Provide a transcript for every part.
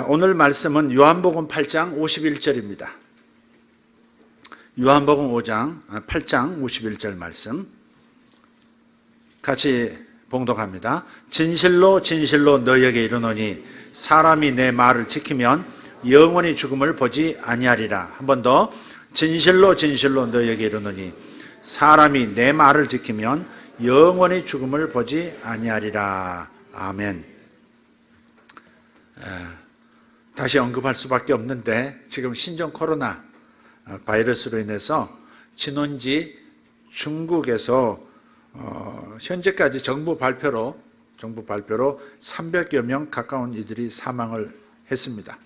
오늘 말씀은 요한복음 8장 51절입니다. 요한복음 8장 51절 말씀 같이 봉독합니다. 진실로 진실로 너희에게 이르노니 사람이 내 말을 지키면 영원히 죽음을 보지 아니하리라. 한 번 더. 진실로 진실로 너희에게 이르노니 사람이 내 말을 지키면 영원히 죽음을 보지 아니하리라. 아멘. 다시 언급할 수밖에 없는데 지금 신종 코로나 바이러스로 인해서 진원지 중국에서 현재까지 정부 발표로 300여 명 가까운 이들이 사망을 했습니다.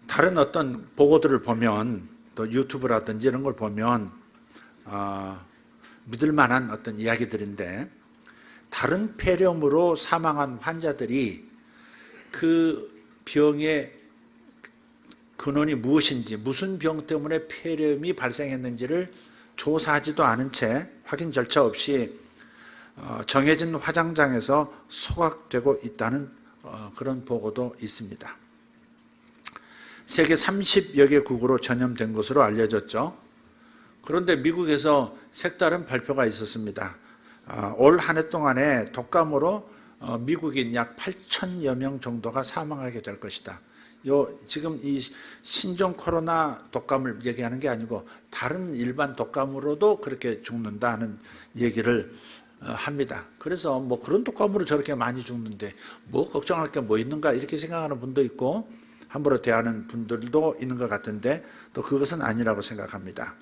다른 어떤 보고들을 보면 또 유튜브라든지 이런 걸 보면 믿을 만한 어떤 이야기들인데 다른 폐렴으로 사망한 환자들이 그 병의 근원이 무엇인지, 무슨 병 때문에 폐렴이 발생했는지를 조사하지도 않은 채 확인 절차 없이 정해진 화장장에서 소각되고 있다는 그런 보고도 있습니다. 세계 30여 개국으로 전염된 것으로 알려졌죠. 그런데 미국에서 색다른 발표가 있었습니다. 올 한 해 동안에 독감으로 미국인 약 8천여 명 정도가 사망하게 될 것이다. 지금 이 신종 코로나 독감을 얘기하는 게 아니고 다른 일반 독감으로도 그렇게 죽는다는 얘기를 합니다. 그래서 뭐 그런 독감으로 저렇게 많이 죽는데 뭐 걱정할 게 뭐 있는가 이렇게 생각하는 분도 있고 함부로 대하는 분들도 있는 것 같은데 또 그것은 아니라고 생각합니다.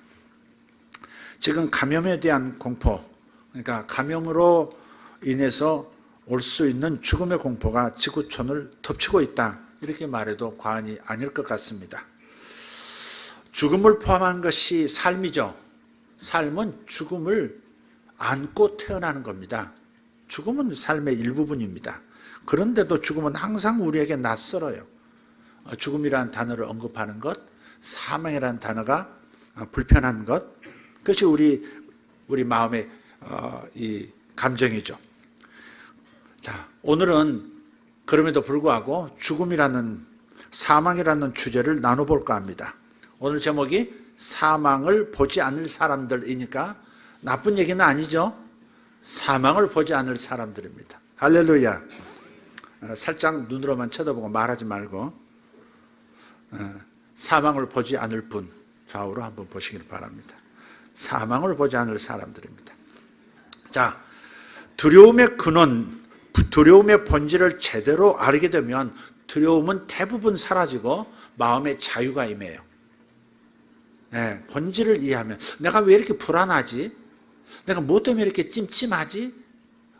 지금 감염에 대한 공포, 그러니까 감염으로 인해서 올 수 있는 죽음의 공포가 지구촌을 덮치고 있다. 이렇게 말해도 과언이 아닐 것 같습니다. 죽음을 포함한 것이 삶이죠. 삶은 죽음을 안고 태어나는 겁니다. 죽음은 삶의 일부분입니다. 그런데도 죽음은 항상 우리에게 낯설어요. 죽음이라는 단어를 언급하는 것, 사망이라는 단어가 불편한 것, 그것이 우리 마음의 이 감정이죠. 자, 오늘은 그럼에도 불구하고 죽음이라는, 사망이라는 주제를 나눠볼까 합니다. 오늘 제목이 사망을 보지 않을 사람들이니까 나쁜 얘기는 아니죠. 사망을 보지 않을 사람들입니다. 할렐루야. 살짝 눈으로만 쳐다보고 말하지 말고 사망을 보지 않을 분 좌우로 한번 보시길 바랍니다. 사망을 보지 않을 사람들입니다. 자, 두려움의 근원, 두려움의 본질을 제대로 알게 되면 두려움은 대부분 사라지고 마음의 자유가 임해요. 네, 본질을 이해하면 내가 왜 이렇게 불안하지? 내가 뭐 때문에 이렇게 찜찜하지?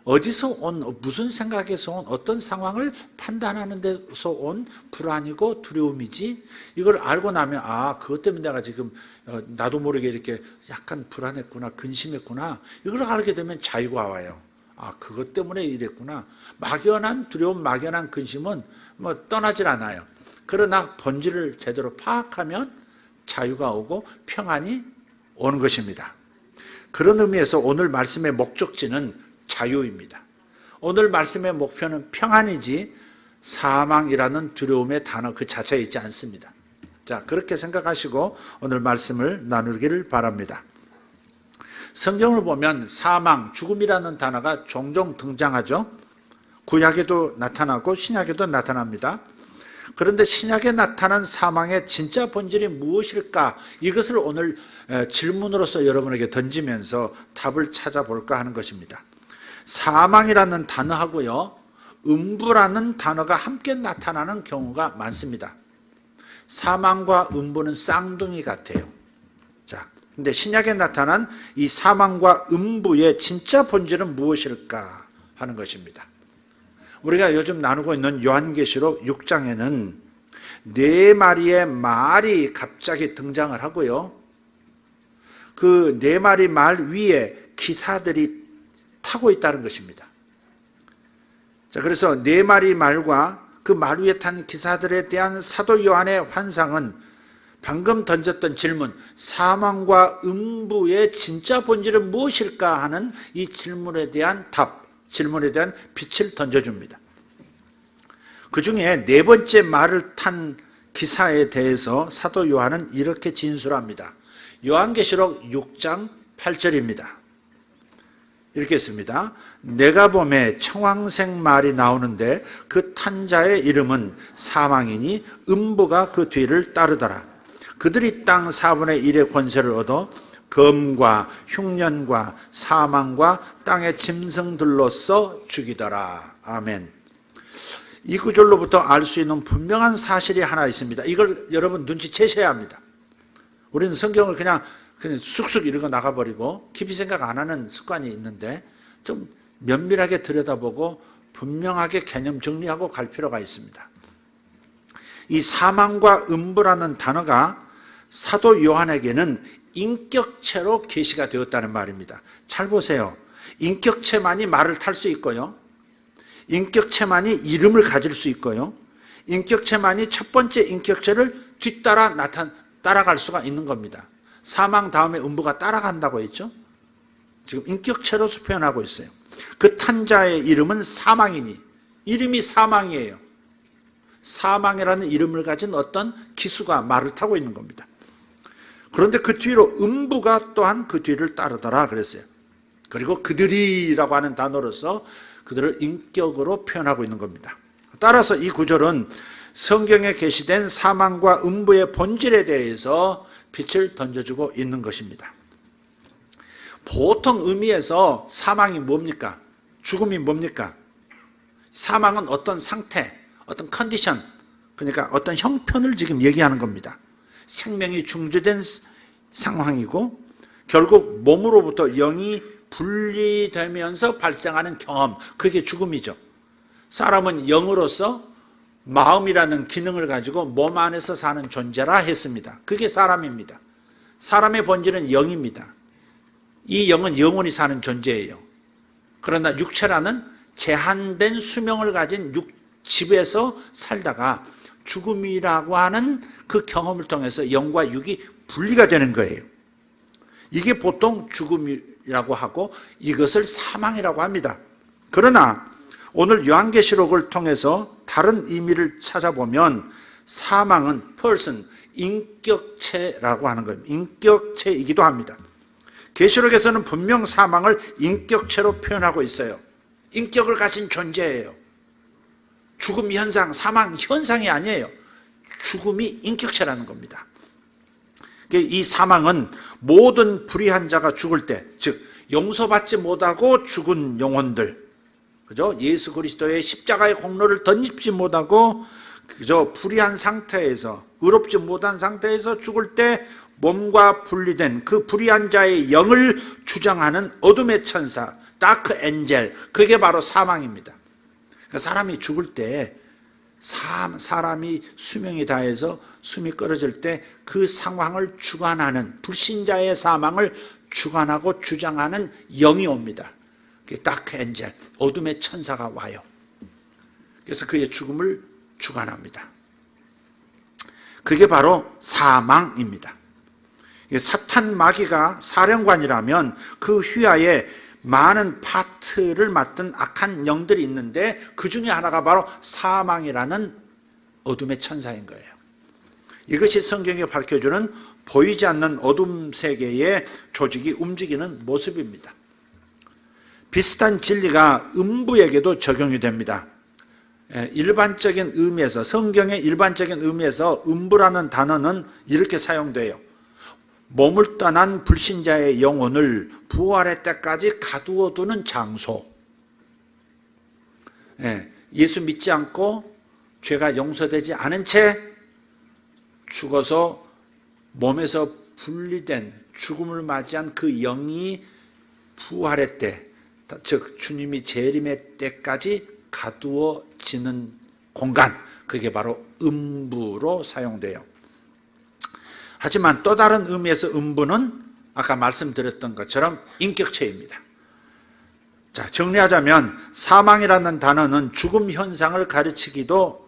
어디서 온, 무슨 생각에서 온, 어떤 상황을 판단하는 데서 온 불안이고 두려움이지? 이걸 알고 나면 그것 때문에 내가 지금 나도 모르게 이렇게 약간 불안했구나, 근심했구나. 이걸 알게 되면 자유가 와요. 그것 때문에 이랬구나. 막연한 두려움, 막연한 근심은 뭐 떠나질 않아요. 그러나 본질을 제대로 파악하면 자유가 오고 평안이 오는 것입니다. 그런 의미에서 오늘 말씀의 목적지는 자유입니다. 오늘 말씀의 목표는 평안이지 사망이라는 두려움의 단어 그 자체에 있지 않습니다. 자, 그렇게 생각하시고 오늘 말씀을 나누기를 바랍니다. 성경을 보면 사망, 죽음이라는 단어가 종종 등장하죠. 구약에도 나타나고 신약에도 나타납니다. 그런데 신약에 나타난 사망의 진짜 본질이 무엇일까? 이것을 오늘 질문으로서 여러분에게 던지면서 답을 찾아볼까 하는 것입니다. 사망이라는 단어하고요, 음부라는 단어가 함께 나타나는 경우가 많습니다. 사망과 음부는 쌍둥이 같아요. 자, 근데 신약에 나타난 이 사망과 음부의 진짜 본질은 무엇일까 하는 것입니다. 우리가 요즘 나누고 있는 요한계시록 6장에는 네 마리의 말이 갑자기 등장을 하고요, 그 네 마리 말 위에 기사들이 타고 있다는 것입니다. 자, 그래서 네 마리 말과 그 말 위에 탄 기사들에 대한 사도 요한의 환상은 방금 던졌던 질문, 사망과 음부의 진짜 본질은 무엇일까 하는 이 질문에 대한 답, 질문에 대한 빛을 던져줍니다. 그 중에 네 번째 말을 탄 기사에 대해서 사도 요한은 이렇게 진술합니다. 요한계시록 6장 8절입니다. 이렇게 씁니다. 내가 보매 청황색 말이 나오는데 그 탄 자의 이름은 사망이니 음부가 그 뒤를 따르더라. 그들이 땅 4분의 1의 권세를 얻어 검과 흉년과 사망과 땅의 짐승들로서 죽이더라. 아멘. 이 구절로부터 알 수 있는 분명한 사실이 하나 있습니다. 이걸 여러분 눈치채셔야 합니다. 우리는 성경을 그냥 쑥쑥 읽어 나가버리고 깊이 생각 안 하는 습관이 있는데 좀 면밀하게 들여다보고 분명하게 개념 정리하고 갈 필요가 있습니다. 이 사망과 음부라는 단어가 사도 요한에게는 인격체로 계시가 되었다는 말입니다. 잘 보세요. 인격체만이 말을 탈 수 있고요. 인격체만이 이름을 가질 수 있고요. 인격체만이 첫 번째 인격체를 따라갈 수가 있는 겁니다. 사망 다음에 음부가 따라간다고 했죠. 지금 인격체로서 표현하고 있어요. 그 탄 자의 이름은 사망이니, 이름이 사망이에요. 사망이라는 이름을 가진 어떤 기수가 말을 타고 있는 겁니다. 그런데 그 뒤로 음부가 또한 그 뒤를 따르더라 그랬어요. 그리고 그들이라고 하는 단어로서 그들을 인격으로 표현하고 있는 겁니다. 따라서 이 구절은 성경에 게시된 사망과 음부의 본질에 대해서 빛을 던져주고 있는 것입니다. 보통 의미에서 사망이 뭡니까? 죽음이 뭡니까? 사망은 어떤 상태, 어떤 컨디션, 그러니까 어떤 형편을 지금 얘기하는 겁니다. 생명이 중지된 상황이고 결국 몸으로부터 영이 분리되면서 발생하는 경험, 그게 죽음이죠. 사람은 영으로서 마음이라는 기능을 가지고 몸 안에서 사는 존재라 했습니다. 그게 사람입니다. 사람의 본질은 영입니다. 이 영은 영원히 사는 존재예요. 그러나 육체라는 제한된 수명을 가진 집에서 살다가 죽음이라고 하는 그 경험을 통해서 영과 육이 분리가 되는 거예요. 이게 보통 죽음이라고 하고 이것을 사망이라고 합니다. 그러나 오늘 요한계시록을 통해서 다른 의미를 찾아보면 사망은 person, 인격체라고 하는 겁니다. 인격체이기도 합니다. 계시록에서는 분명 사망을 인격체로 표현하고 있어요. 인격을 가진 존재예요. 죽음 현상, 사망 현상이 아니에요. 죽음이 인격체라는 겁니다. 이 사망은 모든 불의한 자가 죽을 때, 즉 용서받지 못하고 죽은 영혼들, 그죠? 예수 그리스도의 십자가의 공로를 덧입지 못하고 그저 불의한 상태에서, 의롭지 못한 상태에서 죽을 때 몸과 분리된 그 불의한 자의 영을 주장하는 어둠의 천사, 다크 엔젤, 그게 바로 사망입니다. 그러니까 사람이 죽을 때, 사람이 수명이 다해서 숨이 끊어질 때 그 상황을 주관하는, 불신자의 사망을 주관하고 주장하는 영이 옵니다. 다크 엔젤, 어둠의 천사가 와요. 그래서 그의 죽음을 주관합니다. 그게 바로 사망입니다. 사탄 마귀가 사령관이라면 그 휘하에 많은 파트를 맡은 악한 영들이 있는데 그 중에 하나가 바로 사망이라는 어둠의 천사인 거예요. 이것이 성경이 밝혀주는 보이지 않는 어둠 세계의 조직이 움직이는 모습입니다. 비슷한 진리가 음부에게도 적용이 됩니다. 일반적인 의미에서, 성경의 일반적인 의미에서 음부라는 단어는 이렇게 사용돼요. 몸을 떠난 불신자의 영혼을 부활의 때까지 가두어두는 장소. 예수 믿지 않고 죄가 용서되지 않은 채 죽어서 몸에서 분리된 죽음을 맞이한 그 영이 부활의 때, 즉 주님이 재림의 때까지 가두어지는 공간, 그게 바로 음부로 사용돼요. 하지만 또 다른 의미에서 음부는 아까 말씀드렸던 것처럼 인격체입니다. 자, 정리하자면 사망이라는 단어는 죽음 현상을 가리키기도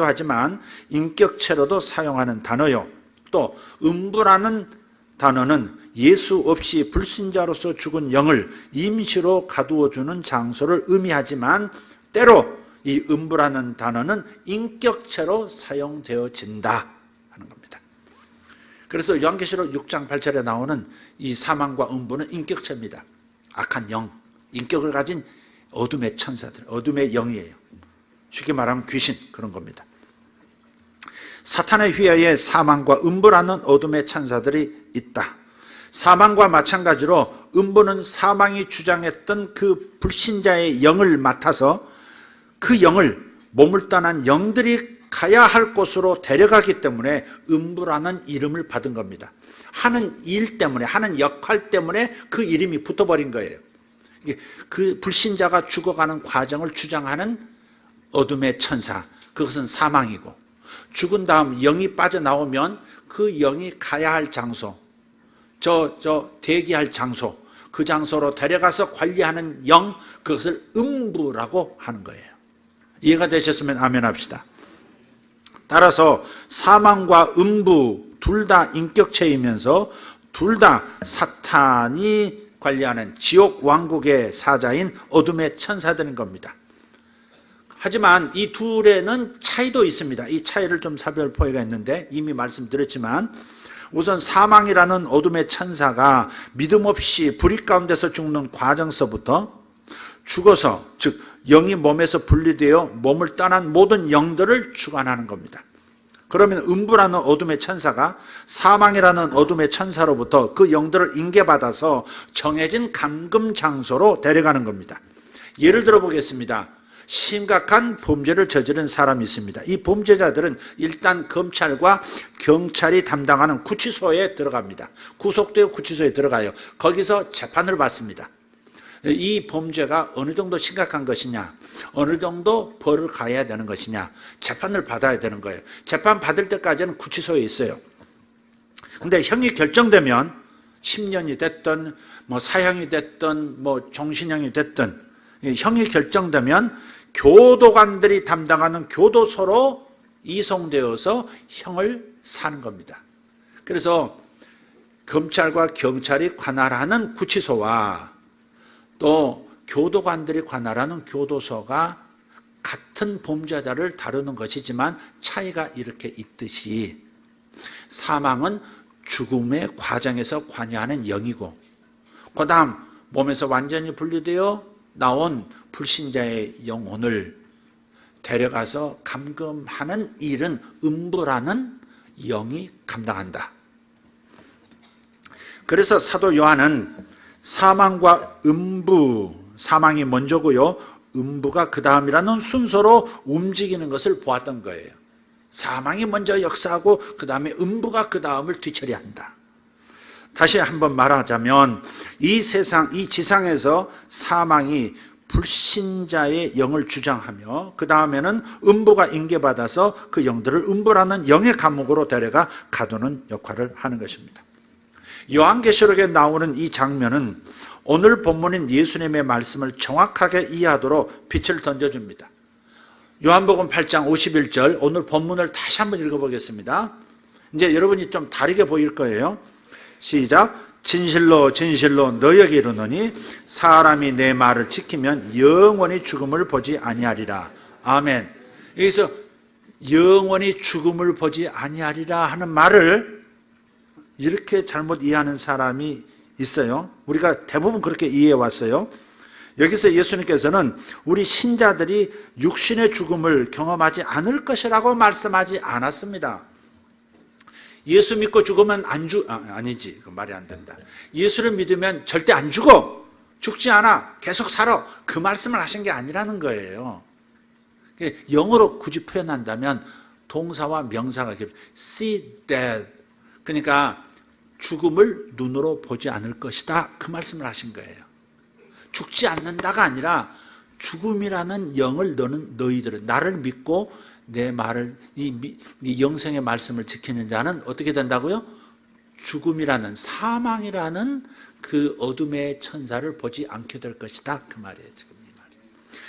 하지만 인격체로도 사용하는 단어요. 또 음부라는 단어는 예수 없이 불신자로서 죽은 영을 임시로 가두어주는 장소를 의미하지만 때로 이 음부라는 단어는 인격체로 사용되어진다 하는 겁니다. 그래서 요한계시록 6장 8절에 나오는 이 사망과 음부는 인격체입니다. 악한 영, 인격을 가진 어둠의 천사들, 어둠의 영이에요. 쉽게 말하면 귀신, 그런 겁니다. 사탄의 휘하에 사망과 음부라는 어둠의 천사들이 있다. 사망과 마찬가지로 음부는 사망이 주장했던 그 불신자의 영을 맡아서 그 영을 몸을 떠난 영들이 가야 할 곳으로 데려가기 때문에 음부라는 이름을 받은 겁니다. 하는 일 때문에, 하는 역할 때문에 그 이름이 붙어버린 거예요. 그 불신자가 죽어가는 과정을 주장하는 어둠의 천사, 그것은 사망이고, 죽은 다음 영이 빠져나오면 그 영이 가야 할 장소, 대기할 장소, 그 장소로 데려가서 관리하는 영, 그것을 음부라고 하는 거예요. 이해가 되셨으면 아멘 합시다. 따라서 사망과 음부 둘 다 인격체이면서 둘 다 사탄이 관리하는 지옥 왕국의 사자인 어둠의 천사들인 겁니다. 하지만 이 둘에는 차이도 있습니다. 이 차이를 좀 살펴볼 가 있는데 이미 말씀드렸지만, 우선 사망이라는 어둠의 천사가 믿음 없이 불의 가운데서 죽는 과정서부터 죽어서, 즉 영이 몸에서 분리되어 몸을 떠난 모든 영들을 주관하는 겁니다. 그러면 음부라는 어둠의 천사가 사망이라는 어둠의 천사로부터 그 영들을 인계받아서 정해진 감금 장소로 데려가는 겁니다. 예를 들어 보겠습니다. 심각한 범죄를 저지른 사람이 있습니다. 이 범죄자들은 일단 검찰과 경찰이 담당하는 구치소에 들어갑니다. 구속되어 구치소에 들어가요. 거기서 재판을 받습니다. 이 범죄가 어느 정도 심각한 것이냐, 어느 정도 벌을 가야 되는 것이냐, 재판을 받아야 되는 거예요. 재판 받을 때까지는 구치소에 있어요. 근데 형이 결정되면 10년이 됐든 사형이 됐든 종신형이 됐든 형이 결정되면 교도관들이 담당하는 교도소로 이송되어서 형을 사는 겁니다. 그래서 검찰과 경찰이 관할하는 구치소와 또 교도관들이 관할하는 교도소가 같은 범죄자를 다루는 것이지만 차이가 이렇게 있듯이, 사망은 죽음의 과정에서 관여하는 영이고, 그 다음 몸에서 완전히 분리되어 나온 불신자의 영혼을 데려가서 감금하는 일은 음부라는 영이 감당한다. 그래서 사도 요한은 사망과 음부, 사망이 먼저고요, 음부가 그 다음이라는 순서로 움직이는 것을 보았던 거예요. 사망이 먼저 역사하고 그 다음에 음부가 그 다음을 뒤처리한다. 다시 한번 말하자면 이 세상, 이 지상에서 사망이 불신자의 영을 주장하며 그 다음에는 음부가 인계받아서 그 영들을 음부라는 영의 감옥으로 데려가 가두는 역할을 하는 것입니다. 요한계시록에 나오는 이 장면은 오늘 본문인 예수님의 말씀을 정확하게 이해하도록 빛을 던져줍니다. 요한복음 8장 51절, 오늘 본문을 다시 한번 읽어보겠습니다. 이제 여러분이 좀 다르게 보일 거예요. 시작. 진실로 진실로 너희에게 이르노니 사람이 내 말을 지키면 영원히 죽음을 보지 아니하리라. 아멘. 여기서 영원히 죽음을 보지 아니하리라 하는 말을 이렇게 잘못 이해하는 사람이 있어요. 우리가 대부분 그렇게 이해해 왔어요. 여기서 예수님께서는 우리 신자들이 육신의 죽음을 경험하지 않을 것이라고 말씀하지 않았습니다. 예수 믿고 죽으면 아니지. 그 말이 안 된다. 예수를 믿으면 절대 안 죽어. 죽지 않아. 계속 살아. 그 말씀을 하신 게 아니라는 거예요. 영어로 굳이 표현한다면 동사와 명사가 see death. 그러니까 죽음을 눈으로 보지 않을 것이다. 그 말씀을 하신 거예요. 죽지 않는다가 아니라 죽음이라는 영을 너희들은 나를 믿고 내 말을 이 영생의 말씀을 지키는 자는 어떻게 된다고요? 죽음이라는 사망이라는 그 어둠의 천사를 보지 않게 될 것이다. 그 말이에요. 지금 이 말이.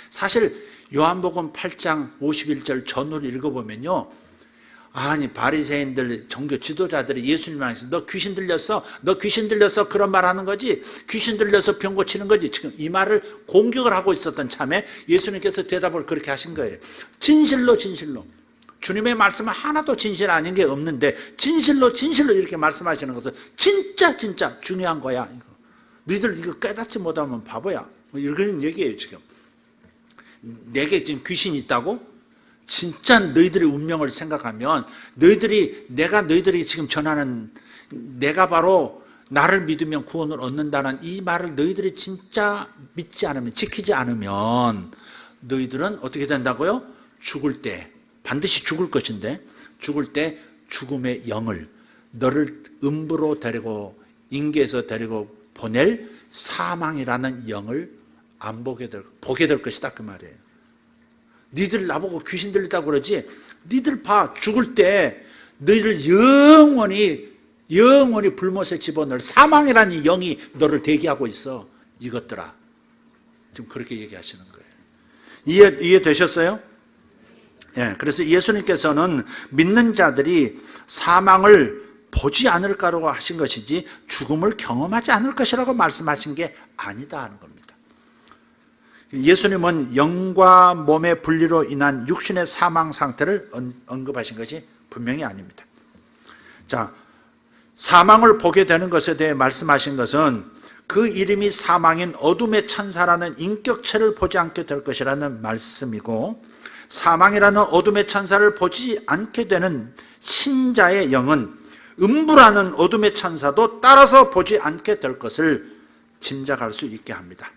사실 요한복음 8장 51절 전후를 읽어보면요, 아니 바리새인들 종교 지도자들이 예수님 향해서 너 귀신 들렸어? 너 귀신 들려서 그런 말 하는 거지? 귀신 들려서 병 고치는 거지? 지금 이 말을 공격을 하고 있었던 참에 예수님께서 대답을 그렇게 하신 거예요. 진실로 진실로. 주님의 말씀은 하나도 진실 아닌 게 없는데 진실로 진실로 이렇게 말씀하시는 것은 진짜 진짜 중요한 거야. 너희들 이거 깨닫지 못하면 바보야. 이런 얘기예요 지금. 내게 지금 귀신이 있다고? 진짜 너희들의 운명을 생각하면 내가 너희들이 지금 전하는 내가 바로 나를 믿으면 구원을 얻는다는 이 말을 너희들이 진짜 믿지 않으면 지키지 않으면 너희들은 어떻게 된다고요? 죽을 때 반드시 죽을 것인데 죽을 때 죽음의 영을 너를 음부로 데리고 인계에서 데리고 보낼 사망이라는 영을 안 보게 될 것이다 그 말이에요. 니들 나보고 귀신 들렸다고 그러지? 니들 봐 죽을 때 너희를 영원히 불못에 집어넣을 사망이라는 영이 너를 대기하고 있어. 이것들아. 지금 그렇게 얘기하시는 거예요. 이해되셨어요? 예, 그래서 예수님께서는 믿는 자들이 사망을 보지 않을까라고 하신 것이지 죽음을 경험하지 않을 것이라고 말씀하신 게 아니다 하는 겁니다. 예수님은 영과 몸의 분리로 인한 육신의 사망 상태를 언급하신 것이 분명히 아닙니다. 자, 사망을 보게 되는 것에 대해 말씀하신 것은 그 이름이 사망인 어둠의 천사라는 인격체를 보지 않게 될 것이라는 말씀이고 사망이라는 어둠의 천사를 보지 않게 되는 신자의 영은 음부라는 어둠의 천사도 따라서 보지 않게 될 것을 짐작할 수 있게 합니다.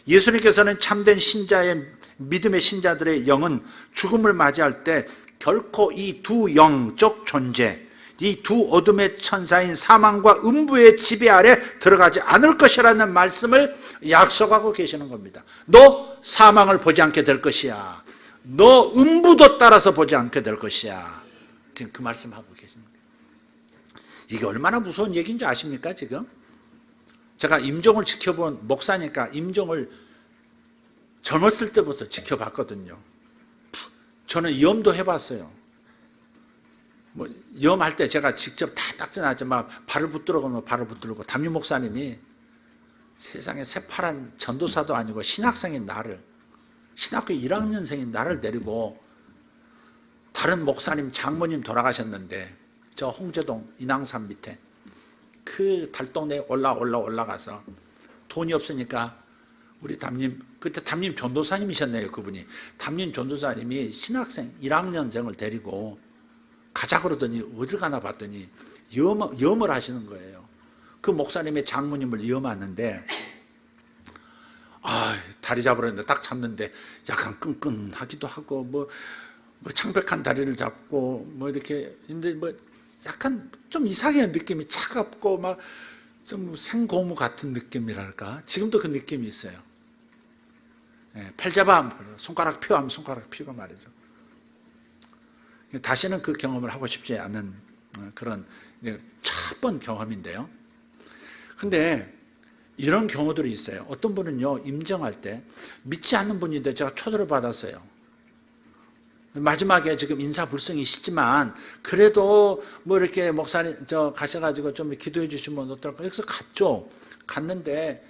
예수님께서는 참된 신자의 믿음의 신자들의 영은 죽음을 맞이할 때 결코 이 두 영적 존재, 이 두 어둠의 천사인 사망과 음부의 지배 아래 들어가지 않을 것이라는 말씀을 약속하고 계시는 겁니다. 너 사망을 보지 않게 될 것이야. 너 음부도 따라서 보지 않게 될 것이야. 지금 그 말씀하고 계시는 거예요. 이게 얼마나 무서운 얘기인지 아십니까 지금? 제가 임종을 지켜본 목사니까 임종을 젊었을 때부터 지켜봤거든요. 저는 염도 해봤어요. 염할 때 제가 직접 다 닦지는 발을 붙들고 발을 붙들고 담임 목사님이 세상에 새파란 전도사도 아니고 신학생인 나를 신학교 1학년생인 나를 데리고 다른 목사님 장모님 돌아가셨는데 저 홍제동 인왕산 밑에 그 달동네에 올라가서 돈이 없으니까 우리 담임 그때 담임 전도사님이셨네요. 그분이 담임 전도사님이 신학생 1학년생을 데리고 가자 그러더니 어딜 가나 봤더니 염을 하시는 거예요. 그 목사님의 장모님을 염하는데 다리 잡으려 했는데 딱 잡는데 약간 끈끈하기도 하고 뭐 창백한 다리를 잡고 이렇게 근데 약간 좀 이상한 느낌이 차갑고 막 좀 생고무 같은 느낌이랄까. 지금도 그 느낌이 있어요. 팔 잡아 손가락 펴 하면 손가락 펴고 말이죠. 다시는 그 경험을 하고 싶지 않은 그런 첫 번 경험인데요. 근데 이런 경우들이 있어요. 어떤 분은요 임정할 때 믿지 않는 분인데 제가 초대를 받았어요. 마지막에 지금 인사불성이시지만 그래도 이렇게 목사님 가셔가지고 좀 기도해 주시면 어떨까? 그래서 갔죠. 갔는데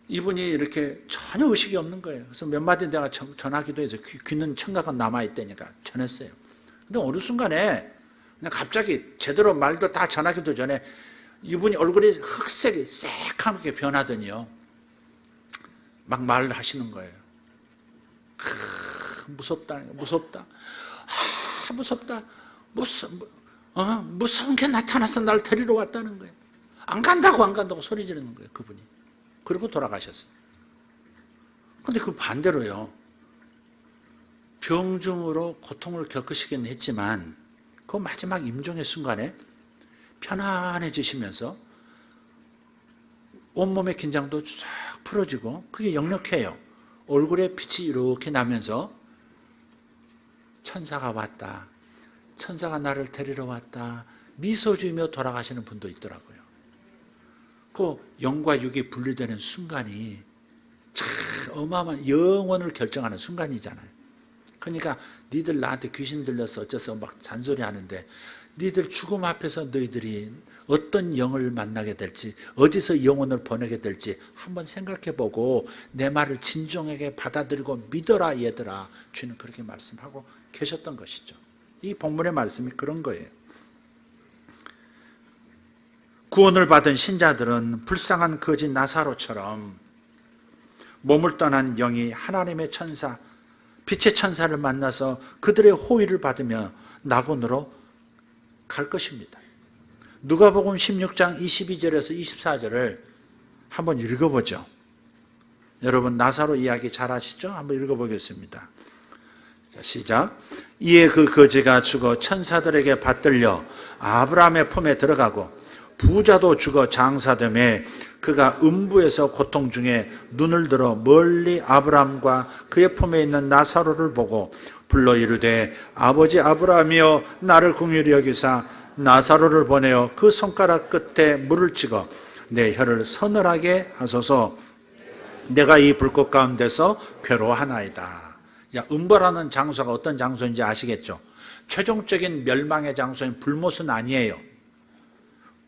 이분이 이렇게 전혀 의식이 없는 거예요. 그래서 몇 마디 내가 전하기도 해서 귀는 청각은 남아있다니까 전했어요. 근데 어느 순간에 그냥 갑자기 제대로 말도 다 전하기도 전에 이분이 얼굴이 흑색이 새카맣게 변하더니요 막 말을 하시는 거예요. 무섭다. 무서운 게 나타나서 날 데리러 왔다는 거예요. 안 간다고 소리 지르는 거예요, 그분이. 그리고 돌아가셨어요. 근데 그 반대로요, 병중으로 고통을 겪으시긴 했지만, 그 마지막 임종의 순간에 편안해지시면서 온몸의 긴장도 쫙 풀어지고, 그게 역력해요. 얼굴에 빛이 이렇게 나면서, 천사가 왔다. 천사가 나를 데리러 왔다. 미소 지으며 돌아가시는 분도 있더라고요. 그 영과 육이 분리되는 순간이 참 어마어마한 영원을 결정하는 순간이잖아요. 그러니까 니들 나한테 귀신 들려서 어째서 막 잔소리 하는데 니들 죽음 앞에서 너희들이 어떤 영을 만나게 될지, 어디서 영혼을 보내게 될지 한번 생각해보고 내 말을 진정하게 받아들이고 믿어라 얘들아. 주는 그렇게 말씀하고 계셨던 것이죠. 이 본문의 말씀이 그런 거예요. 구원을 받은 신자들은 불쌍한 거지 나사로처럼 몸을 떠난 영이 하나님의 천사, 빛의 천사를 만나서 그들의 호의를 받으며 낙원으로 갈 것입니다. 누가복음 16장 22절에서 24절을 한번 읽어보죠. 여러분 나사로 이야기 잘 아시죠? 한번 읽어보겠습니다. 자, 시작. 이에 그 거지가 죽어 천사들에게 받들려 아브라함의 품에 들어가고 부자도 죽어 장사됨에 그가 음부에서 고통 중에 눈을 들어 멀리 아브라함과 그의 품에 있는 나사로를 보고 불러 이르되 아버지 아브라함이여 나를 긍휼히 여기사 나사로를 보내어 그 손가락 끝에 물을 찍어 내 혀를 서늘하게 하소서. 내가 이 불꽃 가운데서 괴로워하나이다. 음부라는 장소가 어떤 장소인지 아시겠죠? 최종적인 멸망의 장소인 불못은 아니에요.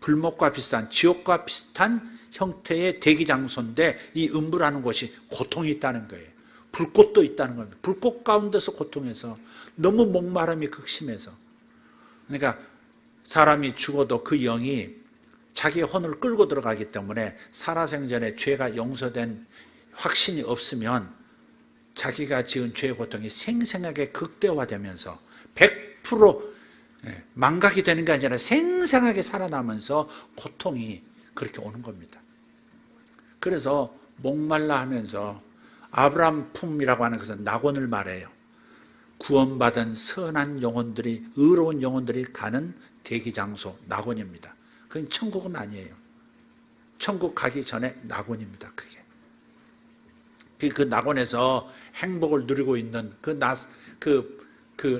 불못과 비슷한, 지옥과 비슷한 형태의 대기 장소인데 이 음부라는 곳이 고통이 있다는 거예요. 불꽃도 있다는 겁니다. 불꽃 가운데서 고통해서 너무 목마름이 극심해서, 그러니까 사람이 죽어도 그 영이 자기의 혼을 끌고 들어가기 때문에 살아생전에 죄가 용서된 확신이 없으면 자기가 지은 죄의 고통이 생생하게 극대화되면서 100% 망각이 되는 게 아니라 생생하게 살아나면서 고통이 그렇게 오는 겁니다. 그래서 목말라 하면서 아브라함 품이라고 하는 것은 낙원을 말해요. 구원받은 선한 영혼들이, 의로운 영혼들이 가는 대기장소, 낙원입니다. 그건 천국은 아니에요. 천국 가기 전에 낙원입니다. 그게. 그 낙원에서 행복을 누리고 있는 그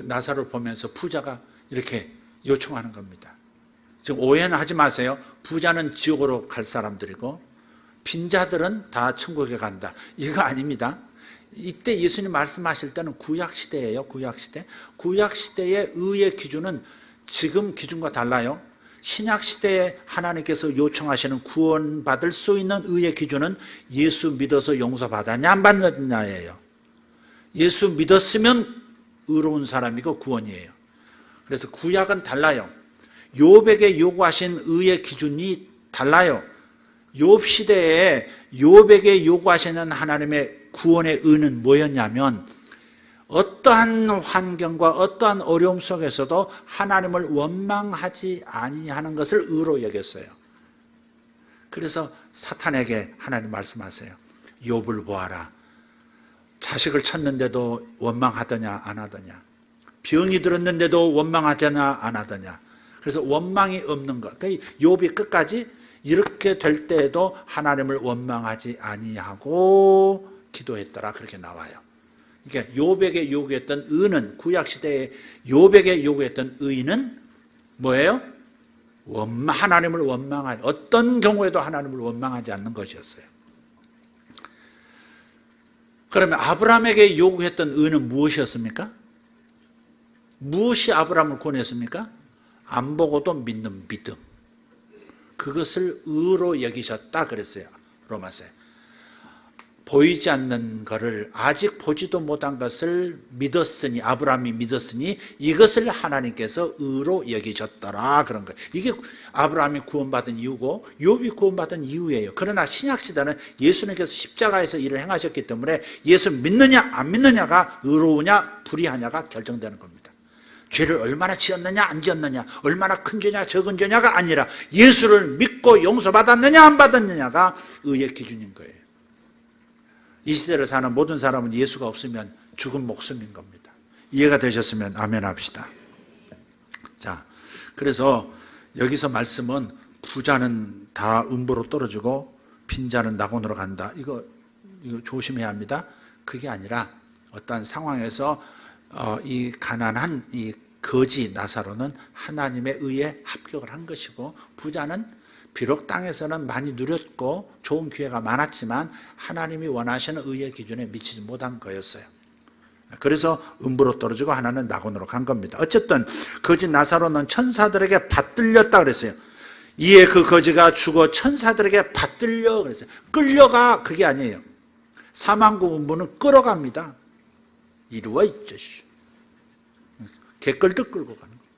나사로를 보면서 부자가 이렇게 요청하는 겁니다. 지금 오해는 하지 마세요. 부자는 지옥으로 갈 사람들이고 빈자들은 다 천국에 간다. 이거 아닙니다. 이때 예수님 말씀하실 때는 구약시대예요. 구약시대. 구약시대의 의의 기준은 지금 기준과 달라요. 신약시대에 하나님께서 요청하시는 구원받을 수 있는 의의 기준은 예수 믿어서 용서받았냐 안 받느냐예요. 예수 믿었으면 의로운 사람이고 구원이에요. 그래서 구약은 달라요. 욥에게 요구하신 의의 기준이 달라요. 욥 시대에 욥에게 요구하시는 하나님의 구원의 의는 뭐였냐면 어떠한 환경과 어떠한 어려움 속에서도 하나님을 원망하지 아니하는 것을 의로 여겼어요. 그래서 사탄에게 하나님 말씀하세요. 욥을 보아라. 자식을 쳤는데도 원망하더냐 안 하더냐. 병이 들었는데도 원망하잖아 안 하더냐. 그래서 원망이 없는 것. 그러니까 욥이 끝까지 이렇게 될 때에도 하나님을 원망하지 아니하고 기도했더라. 그렇게 나와요. 그러니까 욥에게 요구했던 의는, 구약시대에 욥에게 요구했던 의는 뭐예요? 하나님을 원망하지, 어떤 경우에도 하나님을 원망하지 않는 것이었어요. 그러면 아브라함에게 요구했던 의는 무엇이었습니까? 무엇이 아브라함을 구원했습니까? 안 보고도 믿는 믿음. 그것을 의로 여기셨다 그랬어요. 로마서에. 보이지 않는 것을, 아직 보지도 못한 것을 믿었으니, 아브라함이 믿었으니 이것을 하나님께서 의로 여기셨더라 그런 거예요. 이게 아브라함이 구원받은 이유고 욥이 구원받은 이유예요. 그러나 신약시대는 예수님께서 십자가에서 일을 행하셨기 때문에 예수 믿느냐 안 믿느냐가, 의로우냐 불의하냐가 결정되는 겁니다. 죄를 얼마나 지었느냐 안 지었느냐, 얼마나 큰 죄냐 적은 죄냐가 아니라 예수를 믿고 용서받았느냐 안 받았느냐가 의의 기준인 거예요. 이 시대를 사는 모든 사람은 예수가 없으면 죽은 목숨인 겁니다. 이해가 되셨으면 아멘 합시다. 자, 그래서 여기서 말씀은 부자는 다 음부로 떨어지고 빈자는 낙원으로 간다. 이거 조심해야 합니다. 그게 아니라 어떤 상황에서 이 가난한 이 거지 나사로는 하나님의 의에 합격을 한 것이고, 부자는 비록 땅에서는 많이 누렸고 좋은 기회가 많았지만 하나님이 원하시는 의의 기준에 미치지 못한 거였어요. 그래서 음부로 떨어지고 하나는 낙원으로 간 겁니다. 어쨌든 거지 나사로는 천사들에게 받들렸다 그랬어요. 이에 그 거지가 죽어 천사들에게 받들려 그랬어요. 끌려가 그게 아니에요. 사망과 음부는 끌어갑니다. 이루어 있죠. 개끌듯 끌고 가는 거예요.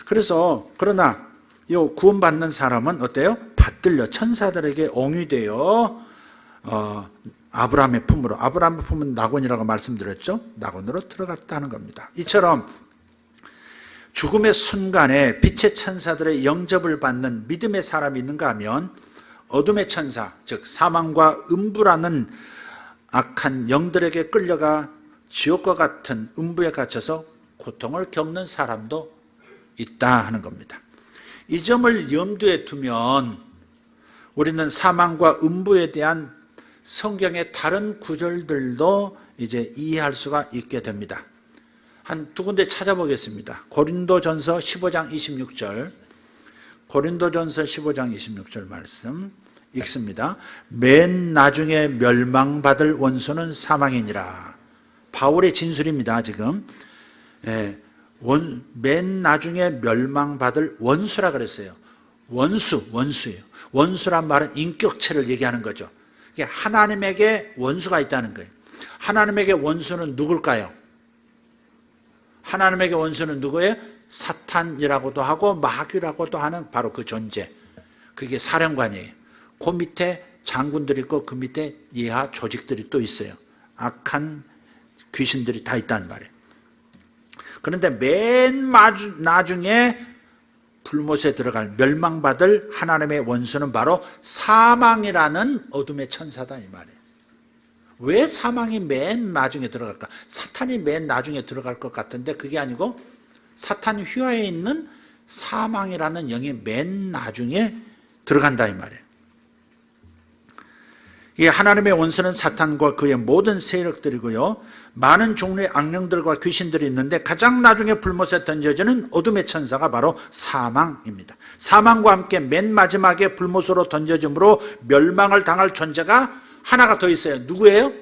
그래서 그러나 이 구원받는 사람은 어때요? 받들려 천사들에게 옹이되어 아브라함의 품으로, 아브라함의 품은 낙원이라고 말씀드렸죠. 낙원으로 들어갔다는 겁니다. 이처럼 죽음의 순간에 빛의 천사들의 영접을 받는 믿음의 사람이 있는가 하면 어둠의 천사, 즉 사망과 음부라는 악한 영들에게 끌려가 지옥과 같은 음부에 갇혀서 고통을 겪는 사람도 있다 하는 겁니다. 이 점을 염두에 두면 우리는 사망과 음부에 대한 성경의 다른 구절들도 이제 이해할 수가 있게 됩니다. 한 두 군데 찾아보겠습니다. 고린도전서 15장 26절, 고린도전서 15장 26절 말씀 읽습니다. 맨 나중에 멸망받을 원수는 사망이니라. 바울의 진술입니다. 지금 맨 나중에 멸망받을 원수라 그랬어요. 원수예요. 원수란 말은 인격체를 얘기하는 거죠. 하나님에게 원수가 있다는 거예요. 하나님에게 원수는 누굴까요? 하나님에게 원수는 누구예요? 사탄이라고도 하고 마귀라고도 하는 바로 그 존재. 그게 사령관이에요. 그 밑에 장군들이 있고 그 밑에 예하 조직들이 또 있어요. 악한 귀신들이 다 있다는 말이에요. 그런데 맨 나중에 불못에 들어갈 멸망받을 하나님의 원수는 바로 사망이라는 어둠의 천사다 이 말이에요. 왜 사망이 맨 나중에 들어갈까? 사탄이 맨 나중에 들어갈 것 같은데 그게 아니고 사탄 휘하에 있는 사망이라는 영이 맨 나중에 들어간다 이 말이에요. 이 하나님의 원수는 사탄과 그의 모든 세력들이고요. 많은 종류의 악령들과 귀신들이 있는데 가장 나중에 불못에 던져지는 어둠의 천사가 바로 사망입니다. 사망과 함께 맨 마지막에 불못으로 던져짐으로 멸망을 당할 존재가 하나가 더 있어요. 누구예요?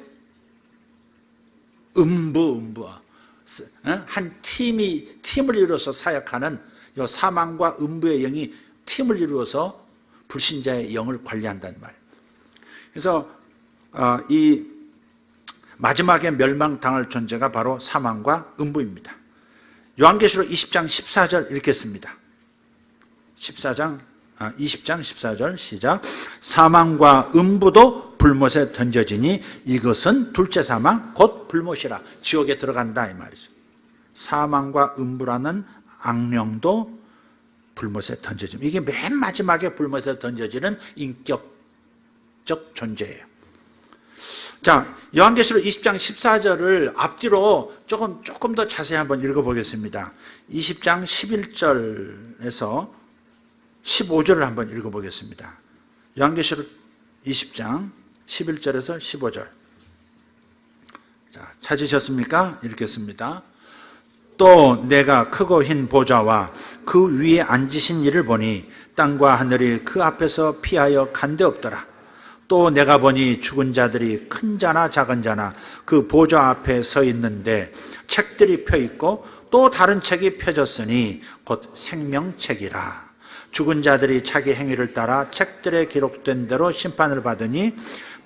음부. 한 팀을 이루어서 사역하는 이 사망과 음부의 영이 팀을 이루어서 불신자의 영을 관리한다는 말이에요. 그래서 이 마지막에 멸망당할 존재가 바로 사망과 음부입니다. 요한계시록 20장 14절 읽겠습니다. 20장 14절 시작. 사망과 음부도 불못에 던져지니 이것은 둘째 사망 곧 불못이라. 지옥에 들어간다 이 말이죠. 사망과 음부라는 악령도 불못에 던져집니다. 이게 맨 마지막에 불못에 던져지는 인격적 존재예요. 자, 요한계시록 20장 14절을 앞뒤로 조금 더 자세히 한번 읽어보겠습니다. 20장 11절에서 15절을 한번 읽어보겠습니다. 요한계시록 20장 11절에서 15절. 자, 찾으셨습니까? 읽겠습니다. 또 내가 크고 흰 보좌와 그 위에 앉으신 이를 보니 땅과 하늘이 그 앞에서 피하여 간데 없더라. 또 내가 보니 죽은 자들이 큰 자나 작은 자나 그 보좌 앞에 서 있는데 책들이 펴 있고 또 다른 책이 펴졌으니 곧 생명책이라. 죽은 자들이 자기 행위를 따라 책들에 기록된 대로 심판을 받으니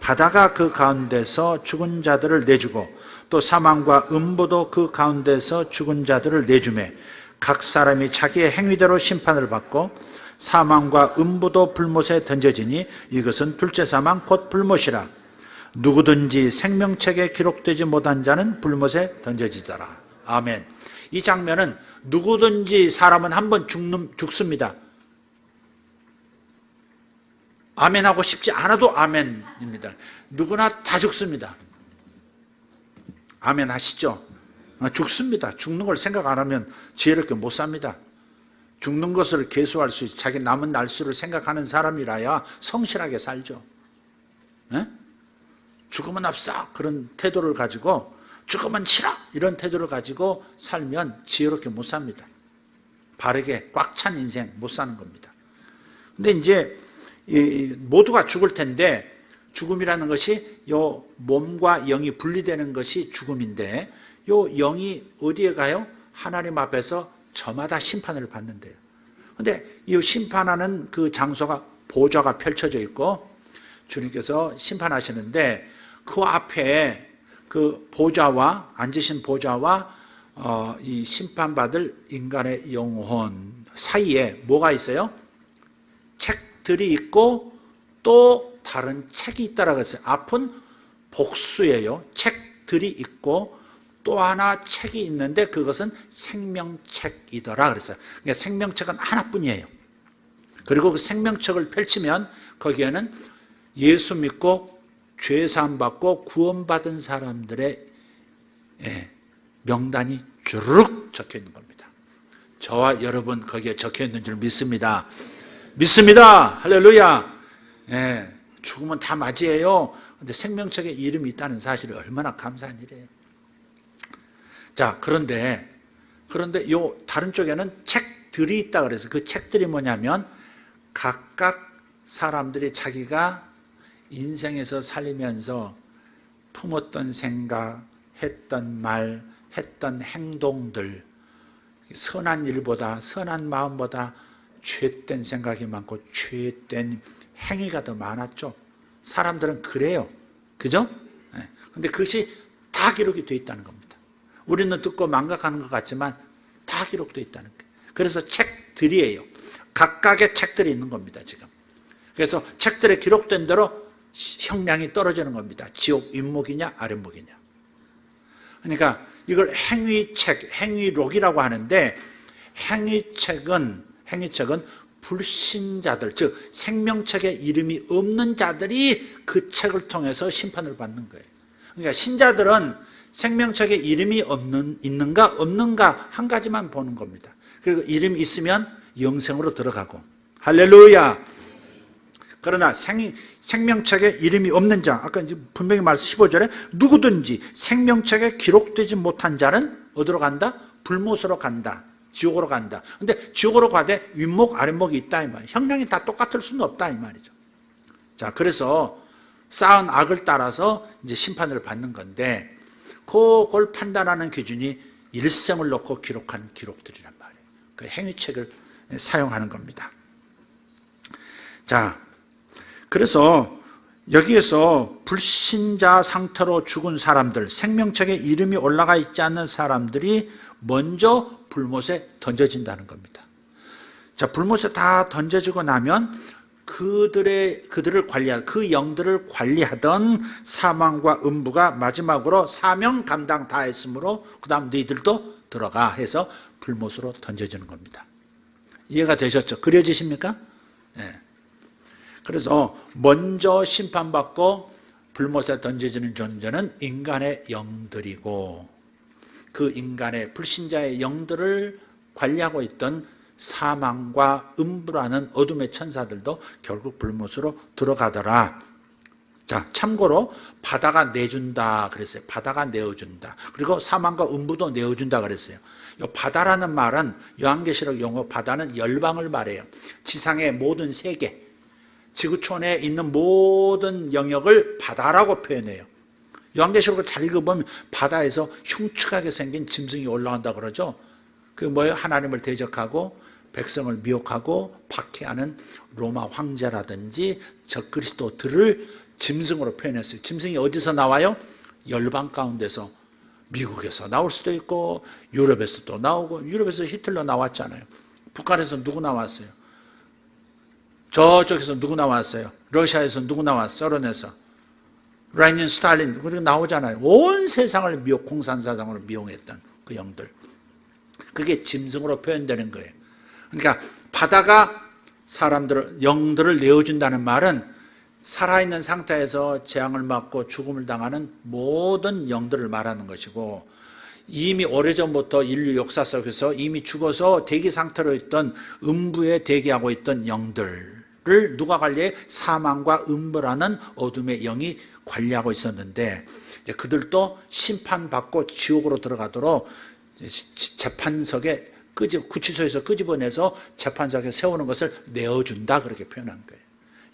바다가 그 가운데서 죽은 자들을 내주고 또 사망과 음부도 그 가운데서 죽은 자들을 내주매 각 사람이 자기의 행위대로 심판을 받고 사망과 음부도 불못에 던져지니 이것은 둘째 사망 곧 불못이라. 누구든지 생명책에 기록되지 못한 자는 불못에 던져지더라. 아멘. 이 장면은 누구든지 사람은 한 번 죽습니다. 아멘하고 싶지 않아도 아멘입니다. 누구나 다 죽습니다. 아멘 하시죠? 죽습니다. 죽는 걸 생각 안 하면 지혜롭게 못 삽니다. 죽는 것을 계수할 수 있고 자기 남은 날수를 생각하는 사람이라야 성실하게 살죠. 네? 죽음은 없어 그런 태도를 가지고 죽음은 싫어 이런 태도를 가지고 살면 지혜롭게 못 삽니다. 바르게 꽉 찬 인생 못 사는 겁니다. 근데 이제 모두가 죽을 텐데 죽음이라는 것이 요 몸과 영이 분리되는 것이 죽음인데, 요 영이 어디에 가요? 하나님 앞에서 저마다 심판을 받는데요. 근데 이 심판하는 그 장소가 보좌가 펼쳐져 있고, 주님께서 심판하시는데 그 앞에 그 보좌와, 앉으신 보좌와 이 심판받을 인간의 영혼 사이에 뭐가 있어요? 책들이 있고 또 다른 책이 있다라고 했어요. 앞은 복수예요. 책들이 있고 또 하나 책이 있는데 그것은 생명책이더라 그랬어요. 그러니까 생명책은 하나뿐이에요. 그리고 그 생명책을 펼치면 거기에는 예수 믿고 죄사함 받고 구원받은 사람들의 명단이 주르륵 적혀 있는 겁니다. 저와 여러분 거기에 적혀 있는 줄 믿습니다. 믿습니다. 할렐루야. 죽으면 다 맞이해요. 근데 생명책에 이름이 있다는 사실이 얼마나 감사한 일이에요. 자, 그런데 요 다른 쪽에는 책들이 있다 그래서 그 책들이 뭐냐면 각각 사람들이 자기가 인생에서 살면서 품었던 생각, 했던 말, 했던 행동들, 선한 일보다, 선한 마음보다 죄된 생각이 많고 죄된 행위가 더 많았죠. 사람들은 그래요. 그죠? 근데 그것이 다 기록이 되어 있다는 겁니다. 우리는 듣고 망각하는 것 같지만 다 기록되어 있다는 거예요. 그래서 책들이에요. 각각의 책들이 있는 겁니다, 지금. 그래서 책들에 기록된 대로 형량이 떨어지는 겁니다. 지옥 윗목이냐 아랫목이냐. 그러니까 이걸 행위책, 행위록이라고 하는데 행위책은 불신자들, 즉 생명책에 이름이 없는 자들이 그 책을 통해서 심판을 받는 거예요. 그러니까 신자들은 생명책에 이름이 있는가 없는가 한 가지만 보는 겁니다. 그리고 이름이 있으면 영생으로 들어가고. 할렐루야. 그러나 생명책에 이름이 없는 자, 아까 이제 분명히 말씀 15절에 누구든지 생명책에 기록되지 못한 자는 어디로 간다? 불못으로 간다. 지옥으로 간다. 근데 지옥으로 가되 윗목 아랫목이 있다 이 말이에요. 형량이 다 똑같을 수는 없다 이 말이죠. 자, 그래서 쌓은 악을 따라서 이제 심판을 받는 건데 그걸 판단하는 기준이 일생을 놓고 기록한 기록들이란 말이에요. 그 행위책을 사용하는 겁니다. 자, 그래서 여기에서 불신자 상태로 죽은 사람들, 생명책에 이름이 올라가 있지 않는 사람들이 먼저 불못에 던져진다는 겁니다. 자, 불못에 다 던져지고 나면 그들을 관리할, 그 영들을 관리하던 사망과 음부가 마지막으로 사명 감당 다 했으므로 그 다음 너희들도 들어가 해서 불못으로 던져지는 겁니다. 이해가 되셨죠? 그려지십니까? 네. 그래서 먼저 심판받고 불못에 던져지는 존재는 인간의 영들이고 그 인간의 불신자의 영들을 관리하고 있던 사망과 음부라는 어둠의 천사들도 결국 불못으로 들어가더라. 자, 참고로 바다가 내준다 그랬어요. 바다가 내어준다. 그리고 사망과 음부도 내어준다 그랬어요. 이 바다라는 말은 요한계시록 용어 바다는 열방을 말해요. 지상의 모든 세계, 지구촌에 있는 모든 영역을 바다라고 표현해요. 요한계시록을 잘 읽어보면 바다에서 흉측하게 생긴 짐승이 올라온다 그러죠. 그 뭐예요? 하나님을 대적하고 백성을 미혹하고 박해하는 로마 황제라든지 적그리스도들을 짐승으로 표현했어요. 짐승이 어디서 나와요? 열방 가운데서, 미국에서 나올 수도 있고 유럽에서도 나오고, 유럽에서 히틀러 나왔잖아요. 북한에서 누구 나왔어요? 저쪽에서 누구 나왔어요? 러시아에서 누구 나왔어요? 소련에서 레닌, 스탈린, 그리고 나오잖아요. 온 세상을 미혹, 공산사상으로 미용했던 그 영들. 그게 짐승으로 표현되는 거예요. 그러니까 바다가 사람들을, 영들을 내어준다는 말은 살아있는 상태에서 재앙을 맞고 죽음을 당하는 모든 영들을 말하는 것이고, 이미 오래전부터 인류 역사 속에서 이미 죽어서 대기 상태로 있던 음부에 대기하고 있던 영들을 누가 관리해? 사망과 음부라는 어둠의 영이 관리하고 있었는데, 이제 그들도 심판받고 지옥으로 들어가도록 재판석에 구치소에서 끄집어내서 재판석에 세우는 것을 내어준다, 그렇게 표현한 거예요.